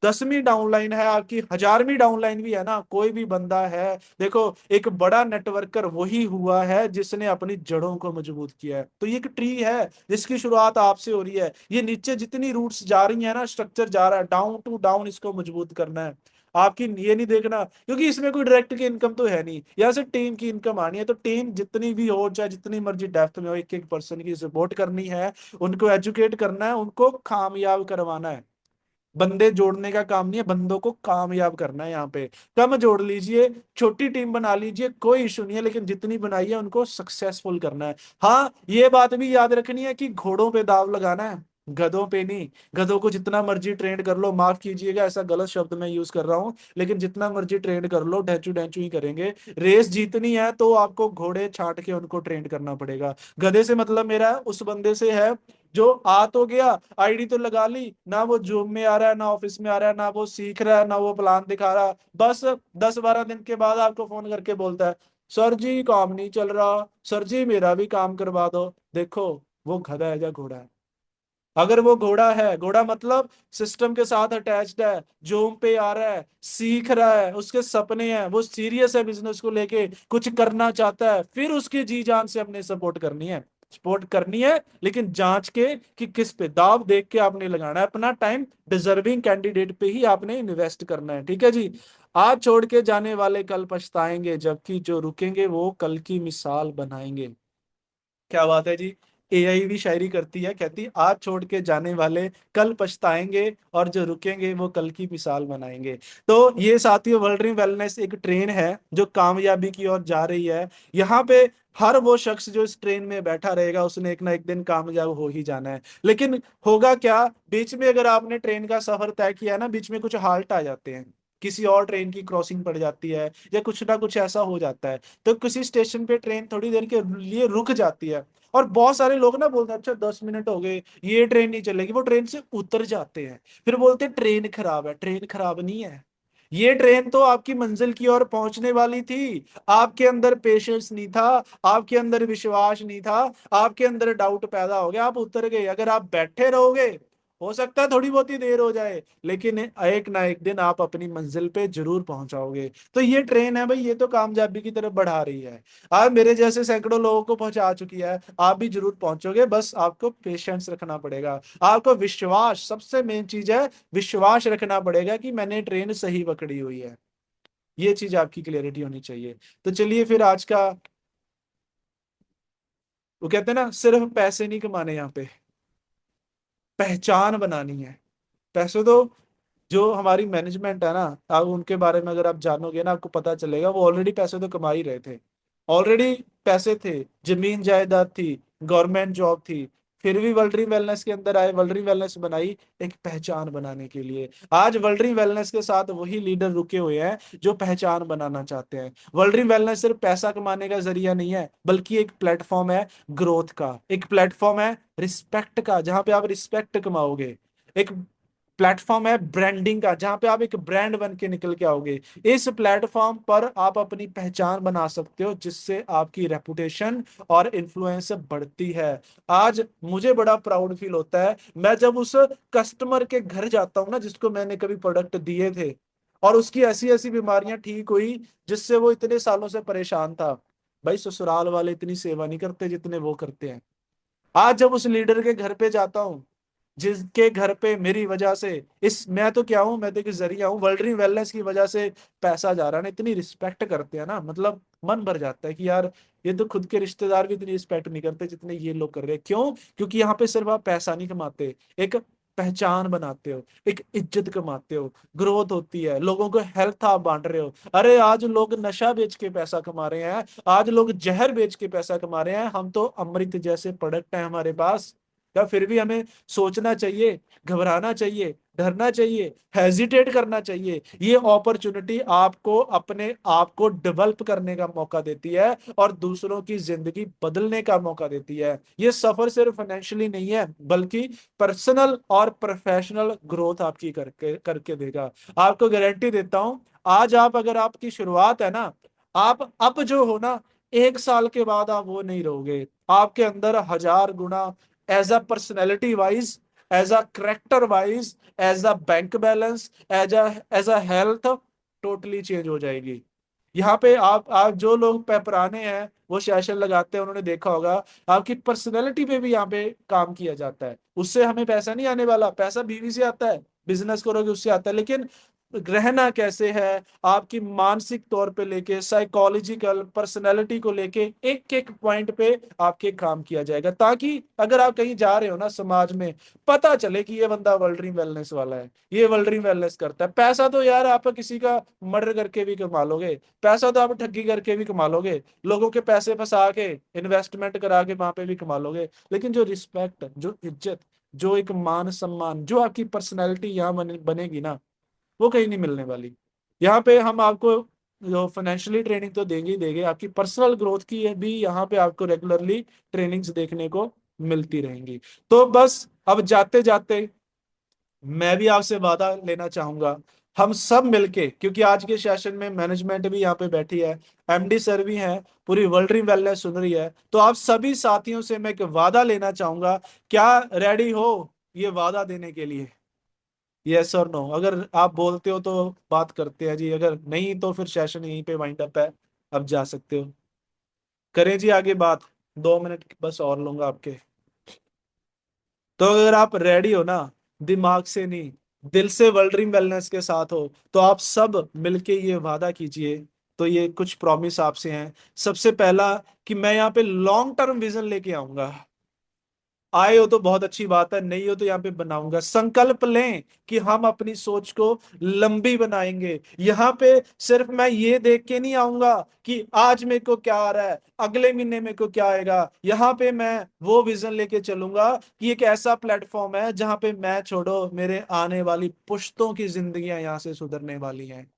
10वीं डाउनलाइन है, आपकी 1000वीं डाउनलाइन भी है ना, कोई भी बंदा है, देखो एक बड़ा नेटवर्कर वही हुआ है जिसने अपनी जड़ों को मजबूत किया है। तो ये एक ट्री है जिसकी शुरुआत आपसे हो रही है, ये नीचे जितनी रूट्स जा रही है ना, स्ट्रक्चर जा रहा है डाउन टू डाउन, इसको मजबूत करना है। आपकी ये नहीं देखना, क्योंकि इसमें कोई डायरेक्ट की इनकम तो है नहीं, यहाँ से टीम की इनकम आनी है। तो टीम जितनी भी हो, चाहे जितनी मर्जी डेप्थ में हो, एक एक पर्सन की सपोर्ट करनी है, उनको एजुकेट करना है, उनको कामयाब करवाना है। बंदे जोड़ने का काम नहीं है, बंदों को कामयाब करना है। यहाँ पे कम जोड़ लीजिए, छोटी टीम बना लीजिए, कोई इशू नहीं है, लेकिन जितनी बनाई है उनको सक्सेसफुल करना है। हाँ, ये बात भी याद रखनी है कि घोड़ों पे दाव लगाना है, गधों पे नहीं। गधों को जितना मर्जी ट्रेन कर लो, माफ कीजिएगा ऐसा गलत शब्द मैं यूज कर रहा हूँ, लेकिन जितना मर्जी ट्रेन कर लो, ढैचू ढैचू ही करेंगे। रेस जीतनी है तो आपको घोड़े छांट के उनको ट्रेन करना पड़ेगा। गधे से मतलब मेरा उस बंदे से है जो आ तो गया, आईडी तो लगा ली, ना वो जूम में आ रहा है, ना ऑफिस में आ रहा है, ना वो सीख रहा है, ना वो प्लान दिखा रहा, बस 10-12 दिन के बाद आपको फोन करके बोलता है, सर जी काम नहीं चल रहा, सर जी मेरा भी काम करवा दो। देखो वो गधा है या घोड़ा है? अगर वो घोड़ा है, घोड़ा मतलब सिस्टम के साथ अटैच्ड है, जूम पे आ रहा है, सीख रहा है, उसके सपने हैं, वो सीरियस है बिजनेस को लेके, कुछ करना चाहता है, फिर उसकी जी जान से अपने सपोर्ट करनी है। सपोर्ट करनी है, लेकिन जांच के कि किस पे दाव देख के आपने लगाना है अपना टाइम, डिजर्विंग कैंडिडेट पे ही आपने इन्वेस्ट करना है। ठीक है जी। आज छोड़ के जाने वाले कल पछताएंगे, जबकि जो रुकेंगे वो कल की मिसाल बनाएंगे। क्या बात है जी। एआई भी शायरी करती है, कहती आज छोड़ के जाने वाले कल पछताएंगे, और जो रुकेंगे वो कल की मिसाल बनाएंगे। तो ये साथियों, वर्ल्ड ड्रीम वेलनेस एक ट्रेन है जो कामयाबी की ओर जा रही है। यहाँ पे हर वो शख्स जो इस ट्रेन में बैठा रहेगा, उसने एक ना एक दिन कामयाब हो ही जाना है। लेकिन होगा क्या, बीच में अगर आपने ट्रेन का सफर तय किया है ना, बीच में कुछ हाल्ट आ जाते हैं, किसी और ट्रेन की क्रॉसिंग पड़ जाती है, या कुछ ना कुछ ऐसा हो जाता है, तो किसी स्टेशन पे ट्रेन थोड़ी देर के लिए रुक जाती है। और बहुत सारे लोग ना बोलते हैं अच्छा 10 मिनट हो गए, ये ट्रेन नहीं चलेगी, वो ट्रेन से उतर जाते हैं, फिर बोलते हैं ट्रेन खराब है। ट्रेन खराब नहीं है, ये ट्रेन तो आपकी मंजिल की ओर पहुंचने वाली थी। आपके अंदर पेशेंस नहीं था, आपके अंदर विश्वास नहीं था, आपके अंदर डाउट पैदा हो गया, आप उतर गए। अगर आप बैठे रहोगे, हो सकता है थोड़ी बहुत ही देर हो जाए, लेकिन एक ना एक दिन आप अपनी मंजिल पे जरूर पहुंचाओगे। तो ये ट्रेन है भाई, ये तो कामयाबी की तरफ बढ़ा रही है, आप मेरे जैसे सैकड़ों लोगों को पहुंचा चुकी है, आप भी जरूर पहुंचोगे, बस आपको पेशेंस रखना पड़ेगा। आपको विश्वास, सबसे मेन चीज है, विश्वास रखना पड़ेगा कि मैंने ट्रेन सही पकड़ी हुई है। ये चीज आपकी क्लियरिटी होनी चाहिए। तो चलिए फिर आज का, वो कहते हैं ना सिर्फ पैसे नहीं कमाने यहाँ पे, पहचान बनानी है। पैसे तो, जो हमारी मैनेजमेंट है ना, आप उनके बारे में अगर आप जानोगे ना, आपको पता चलेगा वो ऑलरेडी पैसे तो कमा ही रहे थे। ऑलरेडी पैसे थे, जमीन जायदाद थी, गवर्नमेंट जॉब थी, फिर भी वर्ल्ड वेलनेस के अंदर आए, वर्ल्ड वेलनेस बनाई एक पहचान बनाने के लिए। आज वर्ल्ड वेलनेस के साथ वही लीडर रुके हुए हैं जो पहचान बनाना चाहते हैं। वर्ल्ड वेलनेस सिर्फ पैसा कमाने का जरिया नहीं है, बल्कि एक प्लेटफॉर्म है ग्रोथ का, एक प्लेटफॉर्म है रिस्पेक्ट का, जहां पे आप रिस्पेक्ट कमाओगे। एक प्लेटफॉर्म है ब्रांडिंग का, जहां पे आप एक ब्रांड बन के निकल के आओगे। इस प्लेटफॉर्म पर आप अपनी पहचान बना सकते हो, जिससे आपकी रेपुटेशन और इन्फ्लुएंस बढ़ती है। आज मुझे बड़ा प्राउड फील होता है, मैं जब उस कस्टमर के घर जाता हूँ ना, जिसको मैंने कभी प्रोडक्ट दिए थे, और उसकी ऐसी ऐसी बीमारियां ठीक हुई जिससे वो इतने सालों से परेशान था। भाई ससुराल वाले इतनी सेवा नहीं करते जितने वो करते हैं। आज जब उस लीडर के घर पे जाता हूँ, जिसके घर पे मेरी वजह से, इस मैं तो क्या हूँ, मैं तो एक जरिया हूँ, वर्ल्ड वेलनेस की वजह से पैसा जा रहा है ना, इतनी रिस्पेक्ट करते हैं ना, मतलब मन भर जाता है कि यार ये तो खुद के रिश्तेदार भी इतनी रिस्पेक्ट नहीं करते जितने ये लोग कर रहे हैं। क्यों? क्योंकि यहाँ पे सिर्फ आप पैसा नहीं कमाते, एक पहचान बनाते हो, एक इज्जत कमाते हो, ग्रोथ होती है, लोगों को हेल्थ आप बांट रहे हो। अरे आज लोग नशा बेच के पैसा कमा रहे हैं, आज लोग जहर बेच के पैसा कमा रहे हैं, हम तो अमृत जैसे प्रोडक्ट है हमारे पास। या फिर भी हमें सोचना चाहिए, घबराना चाहिए, डरना चाहिए, हेजिटेट करना चाहिए? ये अपॉर्चुनिटी आपको अपने आप को डेवलप करने का मौका देती है और दूसरों की जिंदगी बदलने का मौका देती है। ये सफर सिर्फ फाइनेंशियली नहीं है, बल्कि पर्सनल और प्रोफेशनल ग्रोथ आपकी करके करके देगा। आपको गारंटी देता हूं, आज आप अगर आपकी शुरुआत है ना, आप अब जो हो ना, 1 साल के बाद आप वो नहीं रहोगे। आपके अंदर 1000 गुना, as a personality wise, as a character wise, as a bank balance, as a health, totally change हो जाएगी। यहाँ पे आप जो लोग पुराने हैं, वो सेशन लगाते हैं, उन्होंने देखा होगा आपकी पर्सनैलिटी पे भी यहाँ पे काम किया जाता है। उससे हमें पैसा नहीं आने वाला, पैसा बीवी से आता है, बिजनेस करोगे उससे आता है, लेकिन रहना कैसे है, आपकी मानसिक तौर पे लेके, साइकोलॉजिकल पर्सनैलिटी को लेके, एक एक पॉइंट पे आपके काम किया जाएगा, ताकि अगर आप कहीं जा रहे हो ना समाज में, पता चले कि ये बंदा वर्ल्ड ड्रीम वेलनेस वाला है, ये वर्ल्ड ड्रीम वेलनेस करता है। पैसा तो यार आप किसी का मर्डर करके भी कमा लोगे, पैसा तो आप ठगी करके भी कमा लोगे, लोगों के पैसे फंसा के इन्वेस्टमेंट करा के वहां पे भी कमा लोगे, लेकिन जो रिस्पेक्ट, जो इज्जत, जो एक मान सम्मान, जो आपकी पर्सनैलिटी यहाँ बनेगी ना, वो कहीं नहीं मिलने वाली। यहाँ पे हम आपको जो फाइनेंशियली ट्रेनिंग तो देंगे ही देंगे, आपकी पर्सनल ग्रोथ की भी यहाँ पे आपको रेगुलरली ट्रेनिंग्स देखने को मिलती रहेंगी। तो बस अब जाते जाते मैं भी आपसे वादा लेना चाहूंगा, हम सब मिलके, क्योंकि आज के सेशन में मैनेजमेंट भी यहाँ पे बैठी है, एमडी सर भी हैं, पूरी वर्ल्ड ड्रीम वेलनेस सुन रही है, तो आप सभी साथियों से मैं एक वादा लेना चाहूंगा। क्या रेडी हो ये वादा देने के लिए? यस और नो? अगर आप बोलते हो तो बात करते हैं जी, अगर नहीं तो फिर सेशन यहीं पे वाइंड अप है, अब जा सकते हो। करें जी आगे बात, 2 मिनट बस और लूंगा आपके। तो अगर आप रेडी हो ना, दिमाग से नहीं, दिल से वर्ल्ड ड्रीम वेलनेस के साथ हो, तो आप सब मिलके ये वादा कीजिए। तो ये कुछ प्रॉमिस आपसे हैं। सबसे पहला, कि मैं यहाँ पे लॉन्ग टर्म विजन लेके आऊंगा। आए हो तो बहुत अच्छी बात है, नहीं हो तो यहाँ पे बनाऊंगा। संकल्प लें कि हम अपनी सोच को लंबी बनाएंगे। यहाँ पे सिर्फ मैं ये देख के नहीं आऊंगा कि आज मेरे को क्या आ रहा है, अगले महीने मेरे को क्या आएगा। यहाँ पे मैं वो विजन लेके चलूंगा कि एक ऐसा प्लेटफॉर्म है जहां पे मैं छोड़ो, मेरे आने वाली पुश्तों की जिंदगियां यहाँ से सुधरने वाली हैं।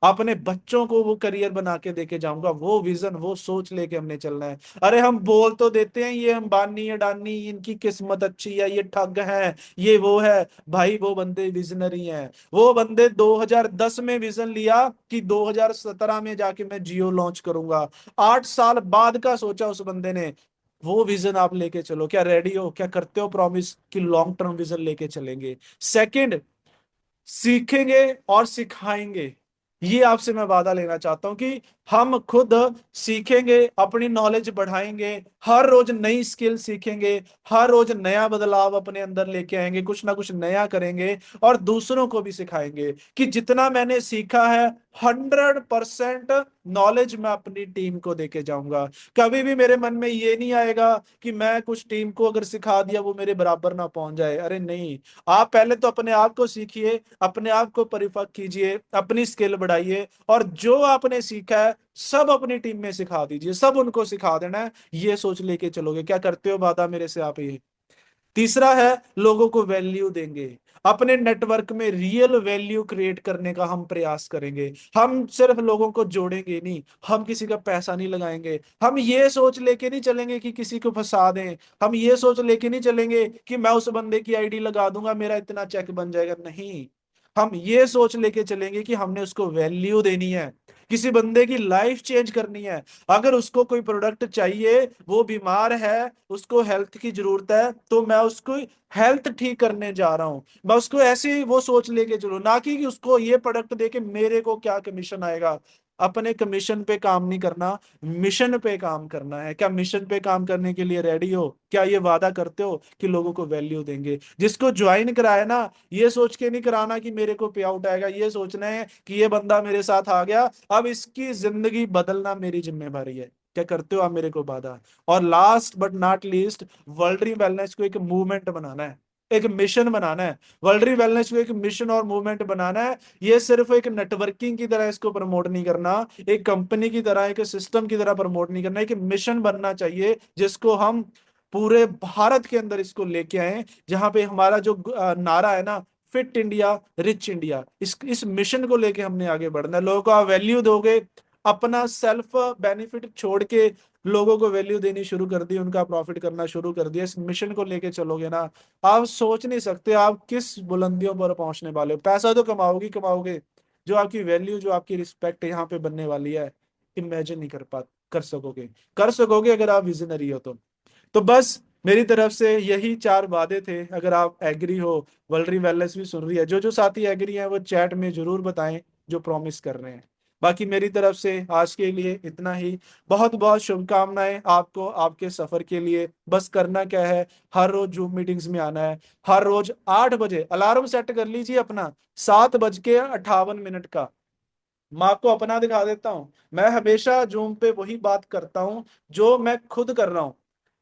अपने बच्चों को वो करियर बना के देके जाऊंगा, वो विजन, वो सोच लेके हमने चलना है। अरे हम बोल तो देते हैं ये अंबानी अडानी इनकी किस्मत अच्छी है, ये ठग है, ये वो है। भाई वो बंदे विजनरी हैं। वो बंदे 2010 में विजन लिया कि 2017 में जाके मैं जियो लॉन्च करूंगा। 8 साल बाद का सोचा उस बंदे ने। वो विजन आप लेके चलो। क्या रेडी हो? क्या करते हो प्रॉमिस कि लॉन्ग टर्म विजन लेके चलेंगे? सेकंड, सीखेंगे और सिखाएंगे। ये आपसे मैं वादा लेना चाहता हूं कि हम खुद सीखेंगे, अपनी नॉलेज बढ़ाएंगे, हर रोज नई स्किल सीखेंगे, हर रोज नया बदलाव अपने अंदर लेके आएंगे, कुछ ना कुछ नया करेंगे और दूसरों को भी सिखाएंगे कि जितना मैंने सीखा है 100% नॉलेज मैं अपनी टीम को देके जाऊंगा। कभी भी मेरे मन में ये नहीं आएगा कि मैं कुछ टीम को अगर सिखा दिया वो मेरे बराबर ना पहुंच जाए। अरे नहीं, आप पहले तो अपने आप को सीखिए, अपने आप को परिपक्व कीजिए, अपनी स्किल बढ़ाइए, और जो आपने सीखा है सब अपनी टीम में सिखा दीजिए, सब उनको सिखा देना है। ये सोच लेके चलोगे? क्या करते हो वादा मेरे से आप? ये तीसरा है लोगों को वैल्यू देंगे। अपने नेटवर्क में रियल वैल्यू क्रिएट करने का हम प्रयास करेंगे। हम सिर्फ लोगों को जोड़ेंगे नहीं, हम किसी का पैसा नहीं लगाएंगे। हम ये सोच लेके नहीं चलेंगे कि किसी को फंसा दें। हम ये सोच लेके नहीं चलेंगे कि मैं उस बंदे की आईडी लगा दूंगा मेरा इतना चेक बन जाएगा, नहीं। हम ये सोच लेके चलेंगे कि हमने उसको वैल्यू देनी है, किसी बंदे की लाइफ चेंज करनी है। अगर उसको कोई प्रोडक्ट चाहिए, वो बीमार है, उसको हेल्थ की जरूरत है, तो मैं उसको हेल्थ ठीक करने जा रहा हूं। मैं उसको ऐसे वो सोच लेके चलूं, ना कि उसको ये प्रोडक्ट दे के मेरे को क्या कमीशन आएगा। अपने कमीशन पे काम नहीं करना, मिशन पे काम करना है। क्या मिशन पे काम करने के लिए रेडी हो? क्या ये वादा करते हो कि लोगों को वैल्यू देंगे? जिसको ज्वाइन कराया ना, ये सोच के नहीं कराना कि मेरे को पे आउट आएगा, ये सोचना है कि ये बंदा मेरे साथ आ गया, अब इसकी जिंदगी बदलना मेरी जिम्मेदारी है। क्या करते हो आप मेरे को वादा? और last but not least, world री वेलनेस को एक मूवमेंट बनाना है, एक मिशन बनाना है। वर्ल्ड री वेलनेस को एक मिशन और मूवमेंट बनाना है। ये सिर्फ एक नेटवर्किंग की तरह इसको प्रमोट नहीं करना, एक कंपनी की तरह, एक सिस्टम की तरह प्रमोट नहीं करना, एक मिशन बनना चाहिए जिसको हम पूरे भारत के अंदर इसको लेके आए। जहां पे हमारा जो नारा है ना, फिट इंडिया रिच इंडिया, इस मिशन को लेके हमने आगे बढ़ना है। लोगों को आप वैल्यू दोगे, अपना सेल्फ बेनिफिट छोड़ के लोगों को वैल्यू देनी शुरू कर दी, उनका प्रॉफिट करना शुरू कर दिया, इस मिशन को लेके चलोगे ना, आप सोच नहीं सकते आप किस बुलंदियों पर पहुंचने वाले हो। पैसा तो कमाओगे कमाओगे, जो आपकी वैल्यू, जो आपकी रिस्पेक्ट यहाँ पे बनने वाली है, इमेजिन नहीं कर सकोगे। कर सकोगे अगर आप विजनरी हो तो बस मेरी तरफ से यही चार वादे थे। अगर आप एग्री हो, वर्ल्ड वेलनेस भी सुन रही है, जो जो साथी एग्री हैं वो चैट में जरूर बताएं जो प्रॉमिस कर रहे हैं। बाकी मेरी तरफ से आज के लिए इतना ही। बहुत बहुत शुभकामनाएं आपको आपके सफर के लिए। बस करना क्या है, हर रोज जूम मीटिंग्स में आना है। हर रोज 8 बजे अलार्म सेट कर लीजिए अपना, 7:58 का। मैं आपको अपना दिखा देता हूँ। मैं हमेशा जूम पे वही बात करता हूँ जो मैं खुद कर रहा हूँ।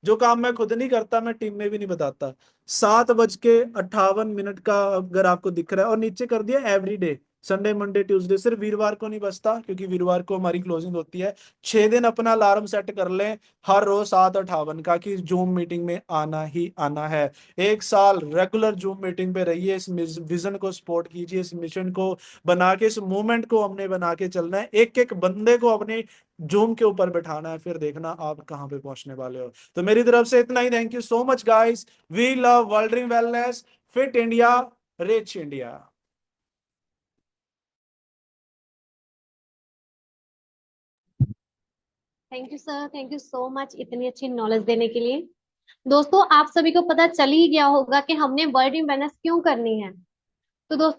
जो काम मैं खुद नहीं करता मैं टीम में भी नहीं बताता। 7:58 का अगर आपको दिख रहा है, और नीचे कर दिया एवरीडे, संडे मंडे ट्यूसडे, सिर्फ वीरवार को नहीं बचता क्योंकि वीरवार को हमारी क्लोजिंग होती है। 6 दिन अपना अलार्म सेट कर लें, हर रोज 7:58 का, कि जूम मीटिंग में आना ही आना है। 1 साल रेगुलर जूम मीटिंग पे रहिए, इस विजन को सपोर्ट कीजिए, इस मिशन को बना के, इस मूवमेंट को हमने बना के चलना है। एक एक बंदे को अपने जूम के ऊपर बैठाना है, फिर देखना आप कहाँ पे पहुंचने वाले हो। तो मेरी तरफ से इतना ही। Thank you so much guys. We love world dream wellness, fit India, rich India. Thank you sir, thank you so much इतनी अच्छी नॉलेज देने के लिए। दोस्तों, आप सभी को पता चल ही गया होगा कि हमने वर्ल्ड इन क्यों करनी है। तो दोस्तों,